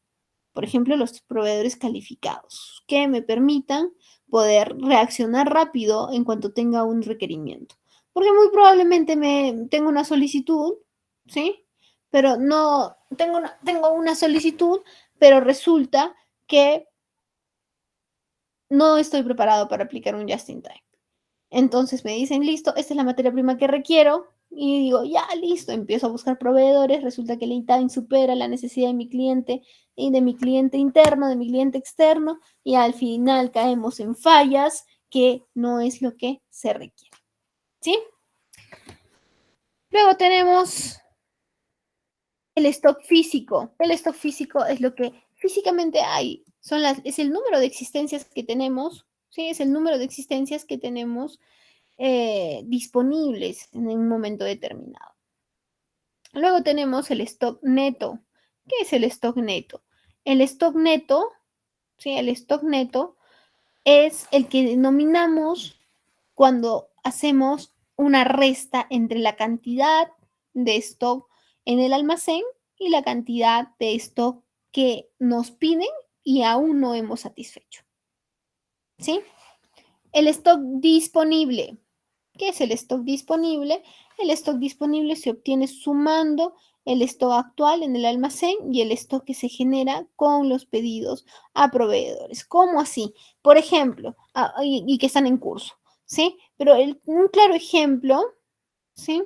Por ejemplo, los proveedores calificados que me permitan poder reaccionar rápido en cuanto tenga un requerimiento. Porque muy probablemente tengo una solicitud, ¿sí? Pero no, tengo una solicitud, pero resulta que no estoy preparado para aplicar un just in time. Entonces me dicen, listo, esta es la materia prima que requiero. Y digo, ya, listo, empiezo a buscar proveedores. Resulta que el lead time supera la necesidad de mi cliente y de mi cliente interno, de mi cliente externo. Y al final caemos en fallas que no es lo que se requiere. ¿Sí? Luego tenemos el stock físico. El stock físico es lo que físicamente hay. Es el número de existencias que tenemos. ¿Sí? Es el número de existencias que tenemos disponibles en un momento determinado. Luego tenemos el stock neto. ¿Qué es el stock neto? El stock neto, ¿sí? El stock neto es el que denominamos cuando hacemos una resta entre la cantidad de stock en el almacén y la cantidad de stock que nos piden y aún no hemos satisfecho. ¿Sí? El stock disponible. ¿Qué es el stock disponible? El stock disponible se obtiene sumando el stock actual en el almacén y el stock que se genera con los pedidos a proveedores. ¿Cómo así? Por ejemplo, y que están en curso, ¿sí? Pero un claro ejemplo, ¿sí?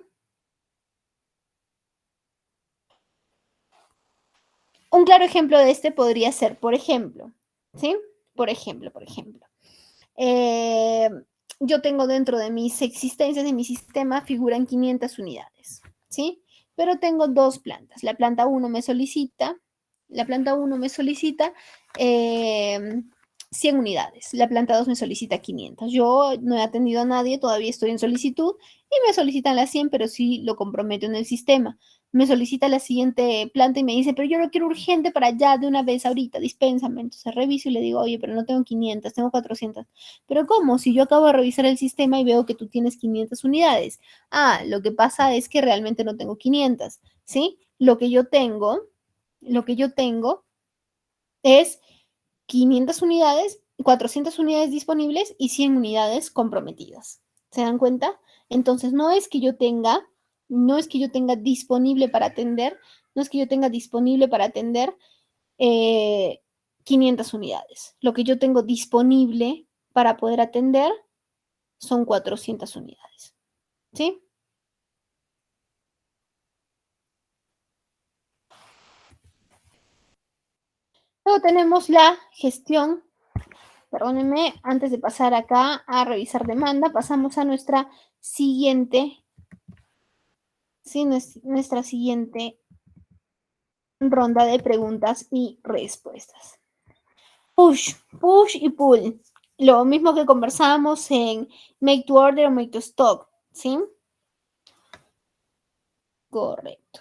Un claro ejemplo de este podría ser, por ejemplo, ¿sí? Por ejemplo. Eh, yo tengo dentro de mis existencias, en mi sistema, figuran 500 unidades, ¿sí? Pero tengo dos plantas. La planta 1 me solicita eh, 100 unidades. La planta 2 me solicita 500. Yo no he atendido a nadie, todavía estoy en solicitud y me solicitan las 100, pero sí lo comprometo en el sistema. Me solicita la siguiente planta y me dice, pero yo lo quiero urgente para allá de una vez ahorita, dispénsame. Entonces reviso y le digo, oye, pero no tengo 500, tengo 400. Pero ¿cómo? Si yo acabo de revisar el sistema y veo que tú tienes 500 unidades. Ah, lo que pasa es que realmente no tengo 500, ¿sí? Lo que yo tengo es 500 unidades, 400 unidades disponibles y 100 unidades comprometidas. ¿Se dan cuenta? Entonces, no es que yo tenga disponible para atender, no es que yo tenga disponible para atender eh, 500 unidades. Lo que yo tengo disponible para poder atender son 400 unidades. ¿Sí? Luego tenemos la gestión. Perdónenme, antes de pasar acá a revisar demanda, pasamos a nuestra siguiente, sí, nuestra siguiente ronda de preguntas y respuestas. Push y pull. Lo mismo que conversábamos en Make to Order o Make to Stock. ¿Sí? Correcto.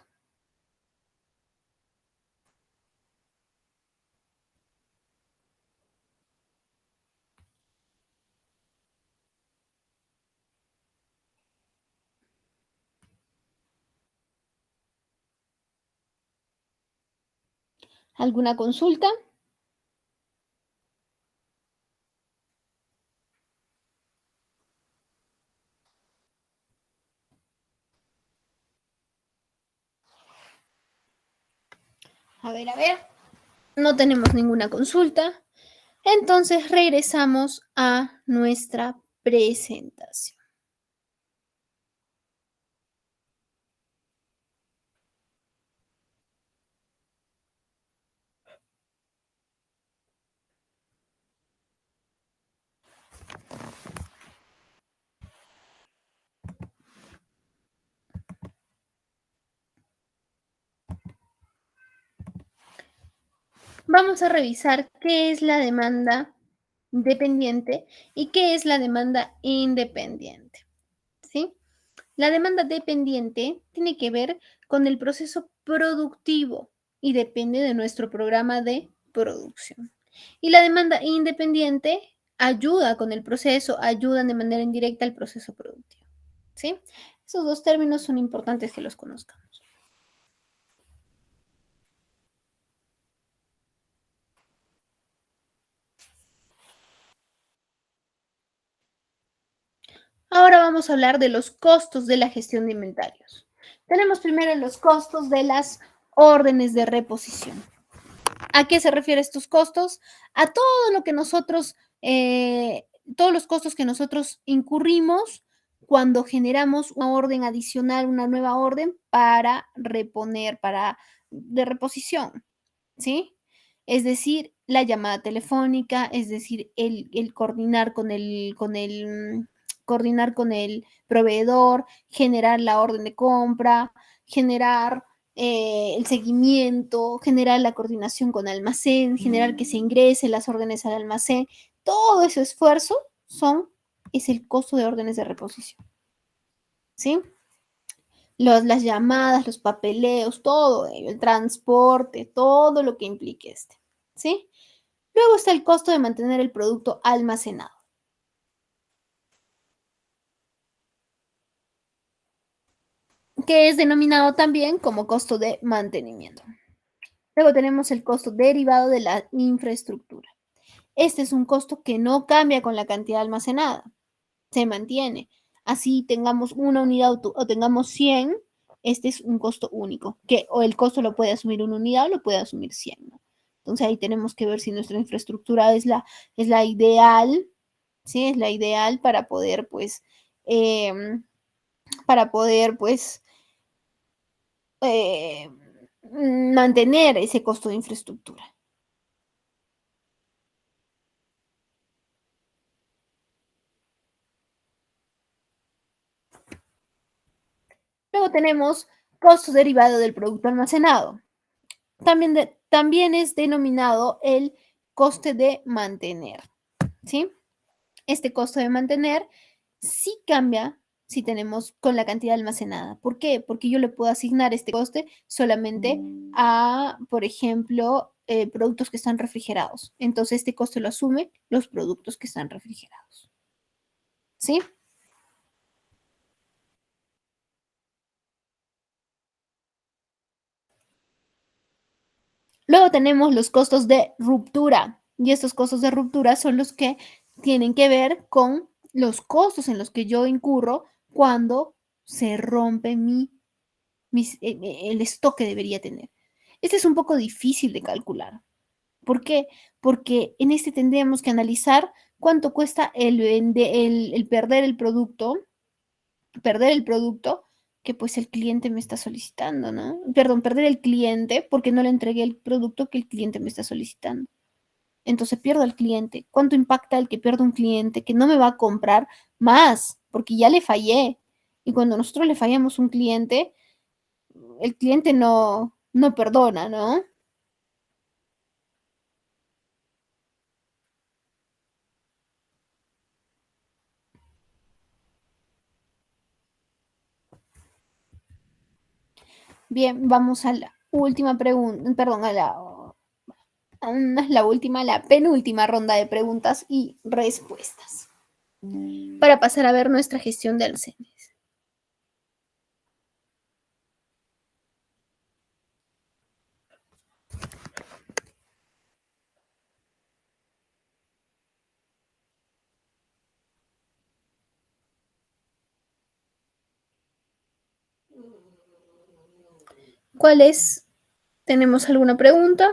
¿Alguna consulta? A ver. No tenemos ninguna consulta. Entonces regresamos a nuestra presentación. Vamos a revisar qué es la demanda dependiente y qué es la demanda independiente, ¿sí? La demanda dependiente tiene que ver con el proceso productivo y depende de nuestro programa de producción. Y la demanda independiente ayuda con el proceso, ayudan de manera indirecta al proceso productivo, ¿sí? Esos dos términos son importantes que los conozcamos. Ahora vamos a hablar de los costos de la gestión de inventarios. Tenemos primero los costos de las órdenes de reposición. ¿A qué se refieren estos costos? A todo lo que nosotros, todos los costos que nosotros incurrimos cuando generamos una orden adicional, una nueva orden para reponer, para de reposición, ¿sí? Es decir, la llamada telefónica, es decir, el coordinar coordinar con el proveedor, generar la orden de compra, generar el seguimiento, generar la coordinación con almacén, generar que se ingresen las órdenes al almacén. Todo ese esfuerzo es el costo de órdenes de reposición, ¿sí? Las llamadas, los papeleos, todo ello, el transporte, todo lo que implique ¿sí? Luego está el costo de mantener el producto almacenado, que es denominado también como costo de mantenimiento. Luego tenemos el costo derivado de la infraestructura. Este es un costo que no cambia con la cantidad almacenada, se mantiene. Así tengamos una unidad o tengamos 100, este es un costo único, que o el costo lo puede asumir una unidad o lo puede asumir 100, ¿no? Entonces ahí tenemos que ver si nuestra infraestructura es la ideal, ¿sí? Es la ideal para poder, pues, eh, mantener ese costo de infraestructura. Luego tenemos costo derivado del producto almacenado. También es denominado el coste de mantener, ¿sí? Este costo de mantener sí cambia si tenemos con la cantidad almacenada. ¿Por qué? Porque yo le puedo asignar este coste solamente a, por ejemplo, productos que están refrigerados. Entonces, este coste lo asume los productos que están refrigerados, ¿sí? Luego tenemos los costos de ruptura y estos costos de ruptura son los que tienen que ver con los costos en los que yo incurro cuando se rompe el stock que debería tener. Este es un poco difícil de calcular. ¿Por qué? Porque en este tendríamos que analizar cuánto cuesta el perder el producto que pues el cliente me está solicitando, ¿no? Perdón, perder el cliente porque no le entregué el producto que el cliente me está solicitando. Entonces pierdo al cliente. ¿Cuánto impacta el que pierda un cliente que no me va a comprar más? Porque ya le fallé. Y cuando nosotros le fallamos a un cliente, el cliente no perdona, ¿no? Bien, vamos a la última pregunta, perdón, la penúltima ronda de preguntas y respuestas para pasar a ver nuestra gestión de almacenes. ¿Cuál es? ¿Tenemos alguna pregunta?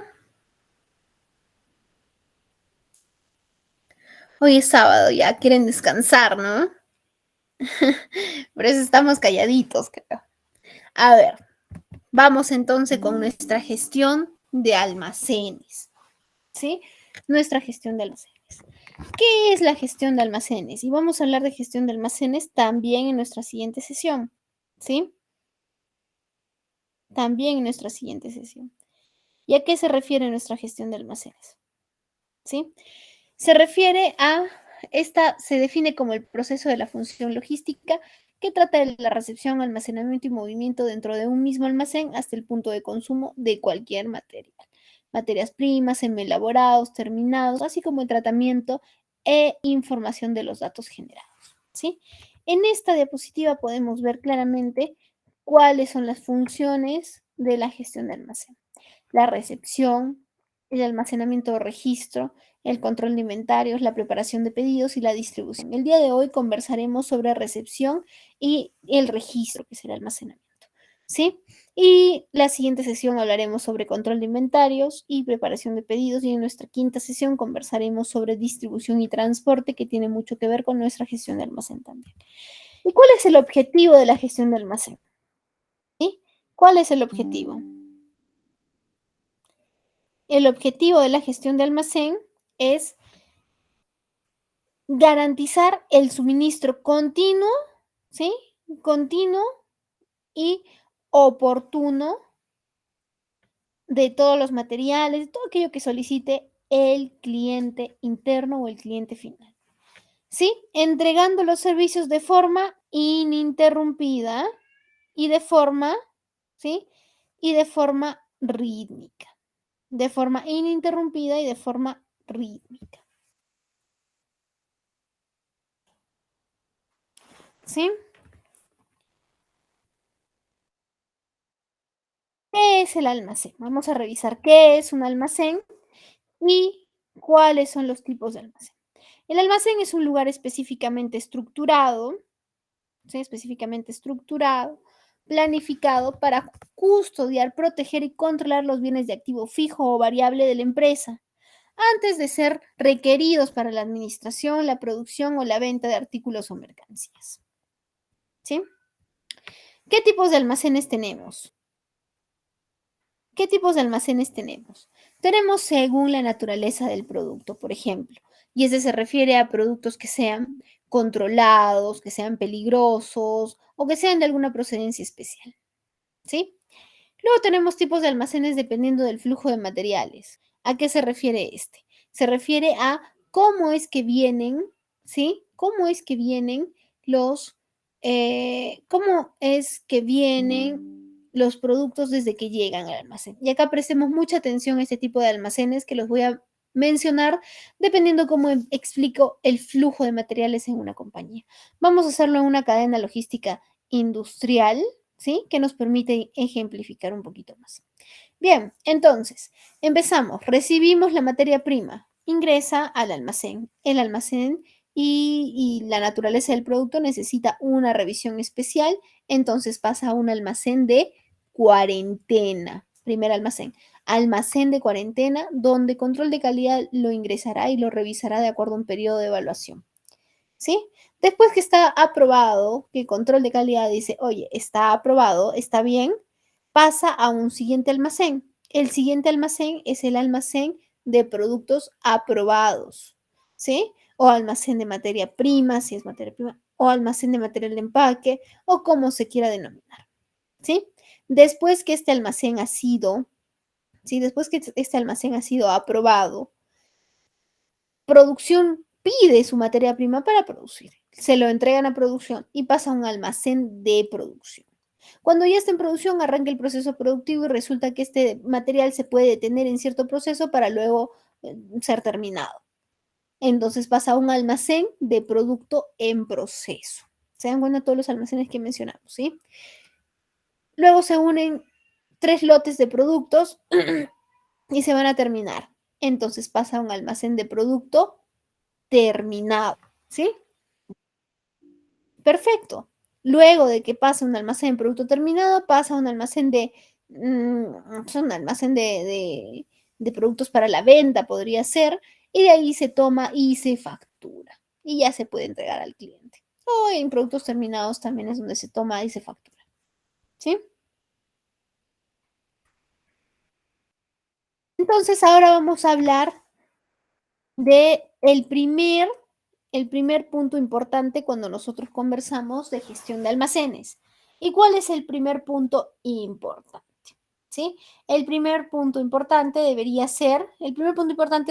Hoy es sábado, ya quieren descansar, ¿no? Por eso estamos calladitos, creo. A ver, vamos entonces con nuestra gestión de almacenes, ¿sí? Nuestra gestión de almacenes. ¿Qué es la gestión de almacenes? Y vamos a hablar de gestión de almacenes también en nuestra siguiente sesión, ¿sí? También en nuestra siguiente sesión. ¿Y a qué se refiere nuestra gestión de almacenes? ¿Sí? Se refiere a, esta se define como el proceso de la función logística que trata de la recepción, almacenamiento y movimiento dentro de un mismo almacén hasta el punto de consumo de cualquier material. Materias primas, semielaborados, terminados, así como el tratamiento e información de los datos generados. ¿Sí? En esta diapositiva podemos ver claramente cuáles son las funciones de la gestión de almacén. La recepción, el almacenamiento o registro, el control de inventarios, la preparación de pedidos y la distribución. El día de hoy conversaremos sobre recepción y el registro, que es el almacenamiento. ¿Sí? Y la siguiente sesión hablaremos sobre control de inventarios y preparación de pedidos. Y en nuestra quinta sesión conversaremos sobre distribución y transporte, que tiene mucho que ver con nuestra gestión de almacén también. ¿Y cuál es el objetivo de la gestión de almacén? ¿Sí? ¿Cuál es el objetivo? El objetivo de la gestión de almacén es garantizar el suministro continuo, ¿sí? Continuo y oportuno de todos los materiales, de todo aquello que solicite el cliente interno o el cliente final, ¿sí? Entregando los servicios de forma ininterrumpida y de forma, ¿sí? Y de forma rítmica, de forma ininterrumpida y de forma rítmica, ¿sí? ¿Qué es el almacén? Vamos a revisar qué es un almacén y cuáles son los tipos de almacén. El almacén es un lugar específicamente estructurado, ¿sí? Específicamente estructurado, planificado para custodiar, proteger y controlar los bienes de activo fijo o variable de la empresa, antes de ser requeridos para la administración, la producción o la venta de artículos o mercancías. ¿Sí? ¿Qué tipos de almacenes tenemos? ¿Qué tipos de almacenes tenemos? Tenemos según la naturaleza del producto, por ejemplo, y ese se refiere a productos que sean controlados, que sean peligrosos o que sean de alguna procedencia especial, ¿sí? Luego tenemos tipos de almacenes dependiendo del flujo de materiales. ¿A qué se refiere este? Se refiere a cómo es que vienen, ¿sí? Cómo es que vienen cómo es que vienen los productos desde que llegan al almacén. Y acá prestemos mucha atención a este tipo de almacenes que los voy a mencionar dependiendo cómo explico el flujo de materiales en una compañía. Vamos a hacerlo en una cadena logística industrial, ¿sí? Que nos permite ejemplificar un poquito más. Bien, entonces, empezamos. Recibimos la materia prima, ingresa al almacén. El almacén y la naturaleza del producto necesita una revisión especial, entonces pasa a un almacén de cuarentena. Primer almacén. Almacén de cuarentena, donde control de calidad lo ingresará y lo revisará de acuerdo a un periodo de evaluación. ¿Sí? Después que está aprobado, que control de calidad dice, oye, está aprobado, está bien, pasa a un siguiente almacén. El siguiente almacén es el almacén de productos aprobados, ¿sí? O almacén de materia prima, si es materia prima, o almacén de material de empaque, o como se quiera denominar, ¿sí? Después que este almacén ha sido, ¿sí? Después que este almacén ha sido aprobado, producción pide su materia prima para producir. Se lo entregan a producción y pasa a un almacén de producción. Cuando ya está en producción, arranca el proceso productivo y resulta que este material se puede detener en cierto proceso para luego ser terminado. Entonces pasa a un almacén de producto en proceso. ¿Se dan cuenta todos los almacenes que mencionamos, sí? Luego se unen 3 lotes de productos y se van a terminar. Entonces pasa a un almacén de producto terminado, ¿sí? Perfecto. Luego de que pasa un almacén de producto terminado, pasa a un almacén un almacén de productos para la venta, podría ser, y de ahí se toma y se factura. Y ya se puede entregar al cliente. O en productos terminados también es donde se toma y se factura. ¿Sí? Entonces ahora vamos a hablar de el primer punto importante cuando nosotros conversamos de gestión de almacenes. ¿Y cuál es el primer punto importante? ¿Sí? El primer punto importante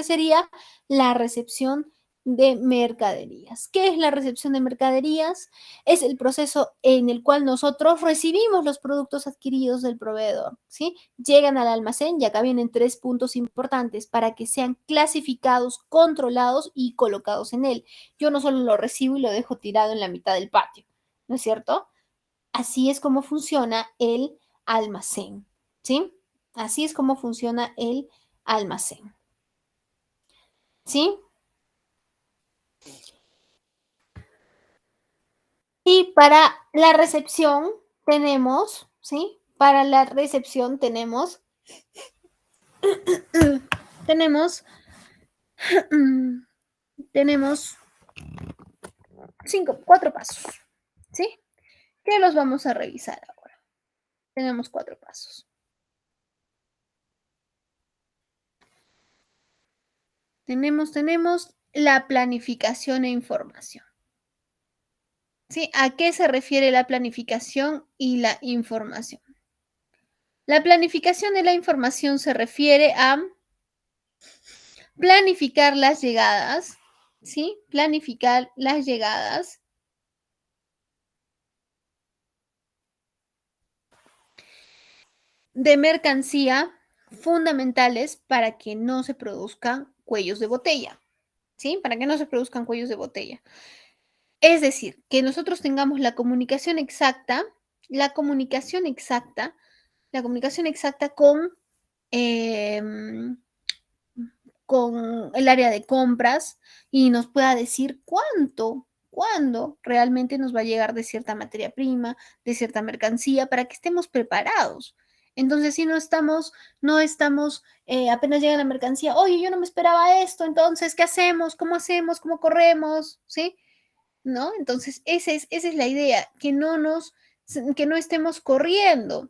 sería la recepción de mercaderías. ¿Qué es la recepción de mercaderías? Es el proceso en el cual nosotros recibimos los productos adquiridos del proveedor, ¿sí? Llegan al almacén y acá vienen 3 puntos importantes para que sean clasificados, controlados y colocados en él. Yo no solo lo recibo y lo dejo tirado en la mitad del patio, ¿no es cierto? Así es como funciona el almacén, ¿sí? Así es como funciona el almacén, ¿sí? Y para la recepción tenemos, ¿sí? Para la recepción tenemos, tenemos 4 pasos, ¿sí? Que los vamos a revisar ahora. Tenemos 4 pasos. Tenemos la planificación e información. ¿Sí? ¿A qué se refiere la planificación y la información? La planificación de la información se refiere a planificar las llegadas, ¿sí? Planificar las llegadas de mercancía fundamentales para que no se produzcan cuellos de botella, ¿sí? Para que no se produzcan cuellos de botella. Es decir, que nosotros tengamos la comunicación exacta, la comunicación exacta, la comunicación exacta em, con el área de compras y nos pueda decir cuándo realmente nos va a llegar de cierta materia prima, de cierta mercancía, para que estemos preparados. Entonces, si no estamos, apenas llega la mercancía, oye, yo no me esperaba esto, entonces, ¿qué hacemos? ¿Cómo hacemos? ¿Cómo corremos? ¿Sí? ¿No? Entonces, esa es la idea, que no estemos corriendo,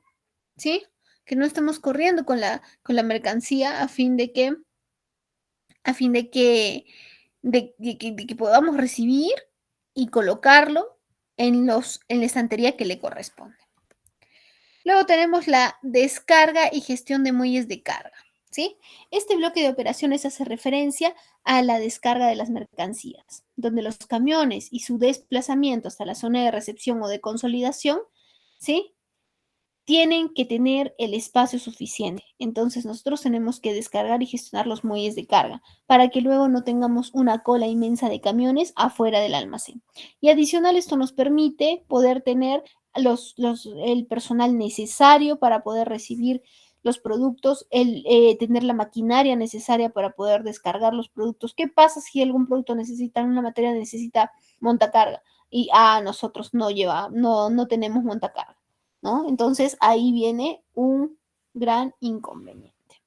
¿sí? Que no estemos corriendo con la mercancía a fin de que podamos recibir y colocarlo en la estantería que le corresponde. Luego tenemos la descarga y gestión de muelles de carga, ¿sí? Este bloque de operaciones hace referencia a la descarga de las mercancías, donde los camiones y su desplazamiento hasta la zona de recepción o de consolidación, ¿sí? Tienen que tener el espacio suficiente. Entonces nosotros tenemos que descargar y gestionar los muelles de carga para que luego no tengamos una cola inmensa de camiones afuera del almacén. Y adicional, esto nos permite poder tener el personal necesario para poder recibir los productos, tener la maquinaria necesaria para poder descargar los productos. ¿Qué pasa si algún producto necesita, una materia necesita montacarga? Y nosotros no tenemos montacarga, ¿no? Entonces ahí viene un gran inconveniente.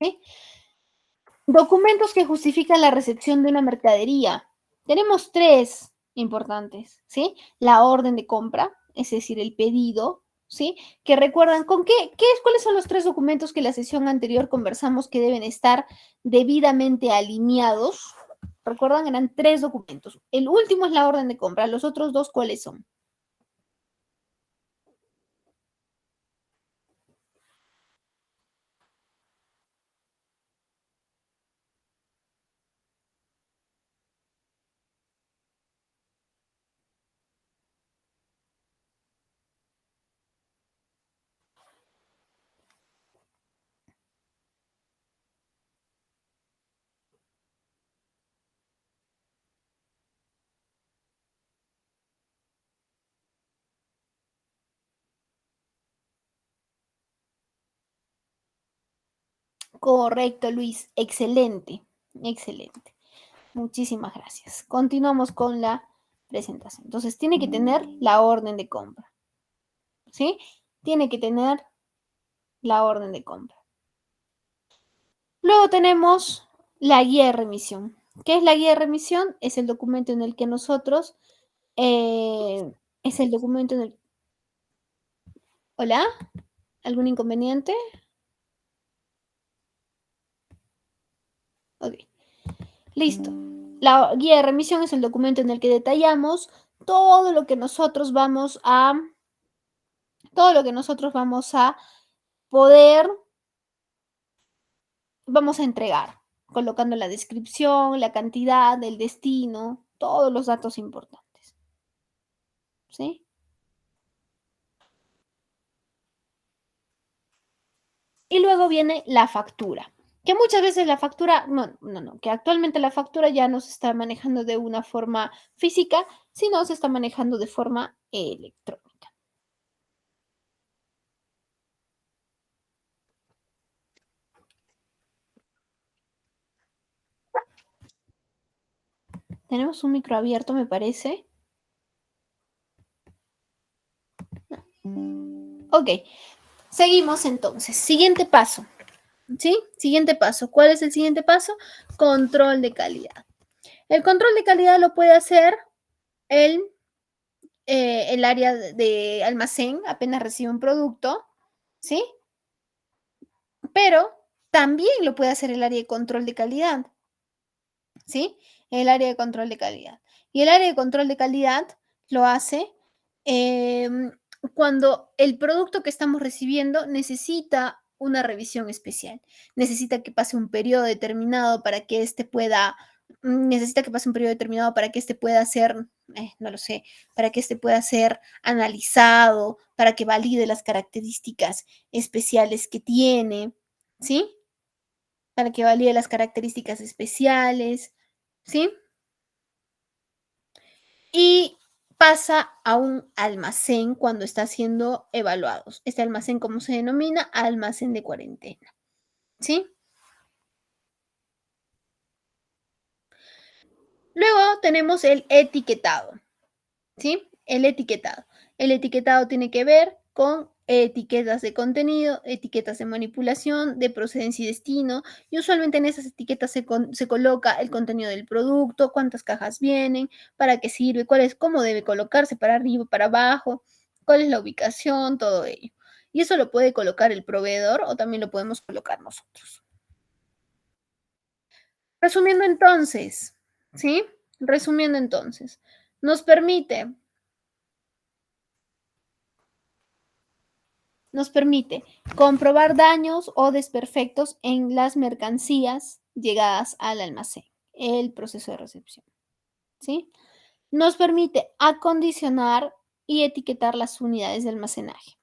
¿Sí? Documentos que justifican la recepción de una mercadería. Tenemos 3 importantes, ¿sí? La orden de compra, es decir, el pedido, ¿sí? Que recuerdan cuáles son los 3 documentos que la sesión anterior conversamos que deben estar debidamente alineados. ¿Recuerdan? Eran 3 documentos. El último es la orden de compra. Los otros 2, ¿cuáles son? Correcto, Luis. Excelente. Excelente. Muchísimas gracias. Continuamos con la presentación. Entonces, tiene que tener la orden de compra. ¿Sí? Tiene que tener la orden de compra. Luego tenemos la guía de remisión. ¿Qué es la guía de remisión? Es el documento en el que nosotros, es el documento en el... ¿Hola? ¿Algún inconveniente? Ok, listo. La guía de remisión es el documento en el que detallamos todo lo que nosotros vamos a, todo lo que nosotros poder, vamos a entregar, colocando la descripción, la cantidad, el destino, todos los datos importantes. ¿Sí? Y luego viene la factura, que muchas veces la factura, no, que actualmente la factura ya no se está manejando de una forma física, sino se está manejando de forma electrónica. Tenemos un micro abierto, me parece. Ok, seguimos entonces. Siguiente paso. ¿Sí? Siguiente paso. ¿Cuál es el siguiente paso? Control de calidad. El control de calidad lo puede hacer el, el área de almacén apenas recibe un producto, ¿sí? Pero también lo puede hacer el área de control de calidad, ¿sí? El área de control de calidad. Y el área de control de calidad lo hace cuando el producto que estamos recibiendo necesita una revisión especial, necesita que pase un periodo determinado para que éste pueda, necesita que pase un periodo determinado para que éste pueda ser, no lo sé, para que éste pueda ser analizado, para que valide las características especiales que tiene, ¿sí? Para que valide las características especiales, ¿sí? Y pasa a un almacén cuando está siendo evaluados. Este almacén, ¿cómo se denomina? Almacén de cuarentena, ¿sí? Luego tenemos el etiquetado, ¿sí? El etiquetado. El etiquetado tiene que ver con etiquetas de contenido, etiquetas de manipulación, de procedencia y destino, y usualmente en esas etiquetas se coloca el contenido del producto, cuántas cajas vienen, para qué sirve, cuál es, cómo debe colocarse, para arriba, para abajo, cuál es la ubicación, todo ello. Y eso lo puede colocar el proveedor o también lo podemos colocar nosotros. Resumiendo entonces, ¿sí? Resumiendo entonces, nos permite nos permite comprobar daños o desperfectos en las mercancías llegadas al almacén, el proceso de recepción, ¿sí? Nos permite acondicionar y etiquetar las unidades de almacenaje.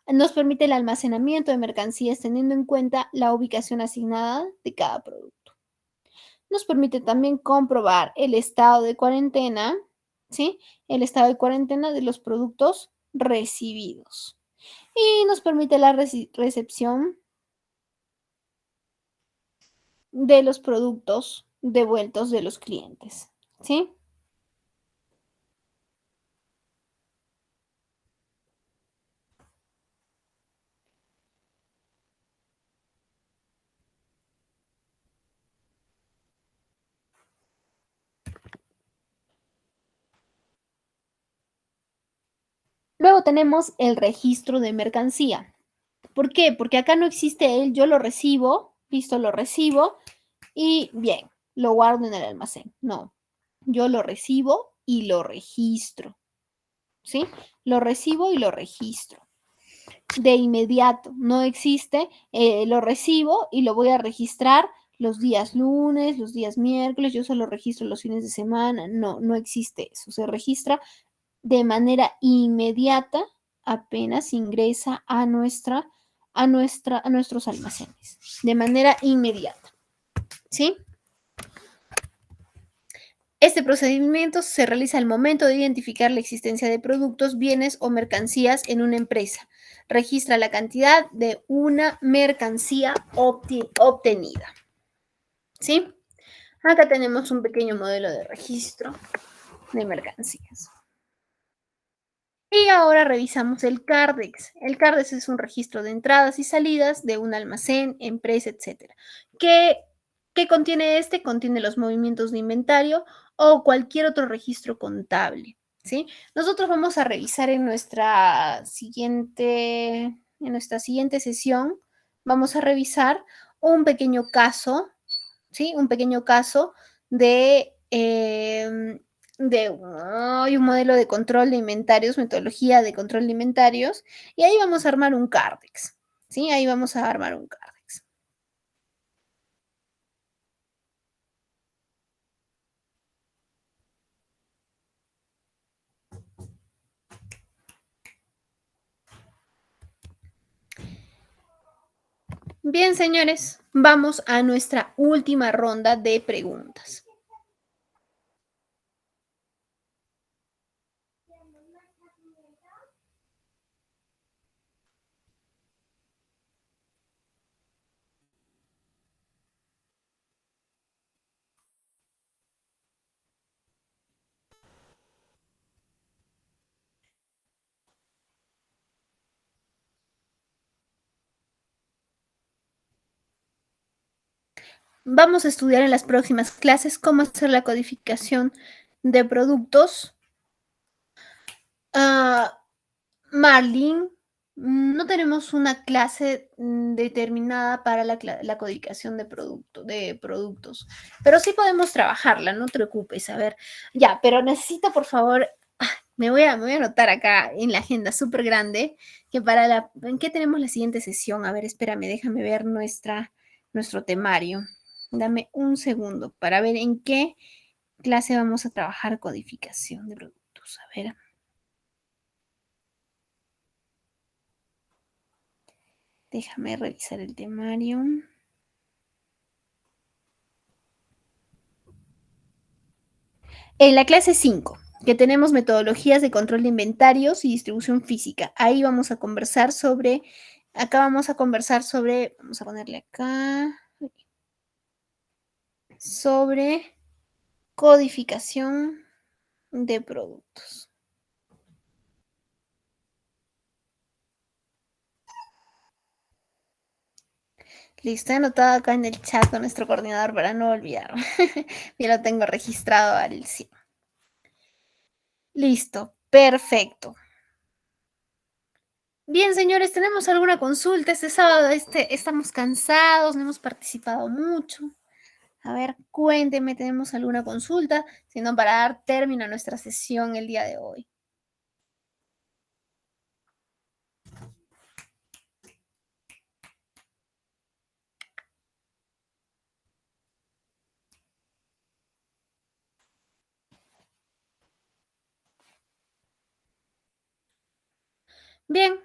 Nos permite el almacenamiento de mercancías teniendo en cuenta la ubicación asignada de cada producto. Nos permite también comprobar el estado de cuarentena, ¿sí? El estado de cuarentena de los productos recibidos. Y nos permite la recepción de los productos devueltos de los clientes, ¿sí? Luego tenemos el registro de mercancía. ¿Por qué? Porque acá no existe el yo lo recibo, listo, lo recibo y bien, lo guardo en el almacén. No, yo lo recibo y lo registro, ¿sí? Lo recibo y lo registro. De inmediato, no existe, lo recibo y lo voy a registrar los días lunes, los días miércoles, yo solo registro los fines de semana, no, no existe eso, se registra de manera inmediata apenas ingresa a nuestros almacenes, de manera inmediata, ¿sí? Este procedimiento se realiza al momento de identificar la existencia de productos, bienes o mercancías en una empresa, registra la cantidad de una mercancía obtenida. ¿Sí? Acá tenemos un pequeño modelo de registro de mercancías. Y ahora revisamos el CARDEX. El CARDEX es un registro de entradas y salidas de un almacén, empresa, etcétera. ¿Qué, qué contiene este? Contiene los movimientos de inventario o cualquier otro registro contable, ¿sí? Nosotros vamos a revisar en nuestra siguiente sesión, vamos a revisar un pequeño caso, ¿sí? Un pequeño caso de un modelo de control de inventarios, metodología de control de inventarios, y ahí vamos a armar un CARDEX, ¿sí? Ahí vamos a armar un CARDEX. Bien, señores, vamos a nuestra última ronda de preguntas. Vamos a estudiar en las próximas clases cómo hacer la codificación de productos. Marlene, no tenemos una clase determinada para la codificación de productos, pero sí podemos trabajarla, no te preocupes. A ver, ya, pero necesito, por favor, me voy a anotar acá en la agenda súper grande que ¿en qué tenemos la siguiente sesión? A ver, espérame, déjame ver nuestro temario. Dame un segundo para ver en qué clase vamos a trabajar codificación de productos. A ver. Déjame revisar el temario. En la clase 5, que tenemos metodologías de control de inventarios y distribución física. Ahí vamos a ponerle acá, sobre codificación de productos. Listo, anotado acá en el chat con nuestro coordinador para no olvidarme. Ya lo tengo registrado al 100. Listo, perfecto. Bien, señores, ¿tenemos alguna consulta este sábado? Estamos cansados, no hemos participado mucho. A ver, cuénteme, ¿tenemos alguna consulta? Si no, para dar término a nuestra sesión el día de hoy. Bien,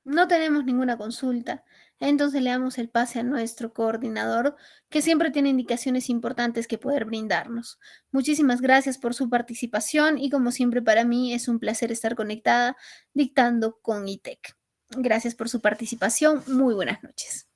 no tenemos ninguna consulta. Entonces le damos el pase a nuestro coordinador, que siempre tiene indicaciones importantes que poder brindarnos. Muchísimas gracias por su participación y como siempre para mí es un placer estar conectada dictando con ITEC. Gracias por su participación. Muy buenas noches.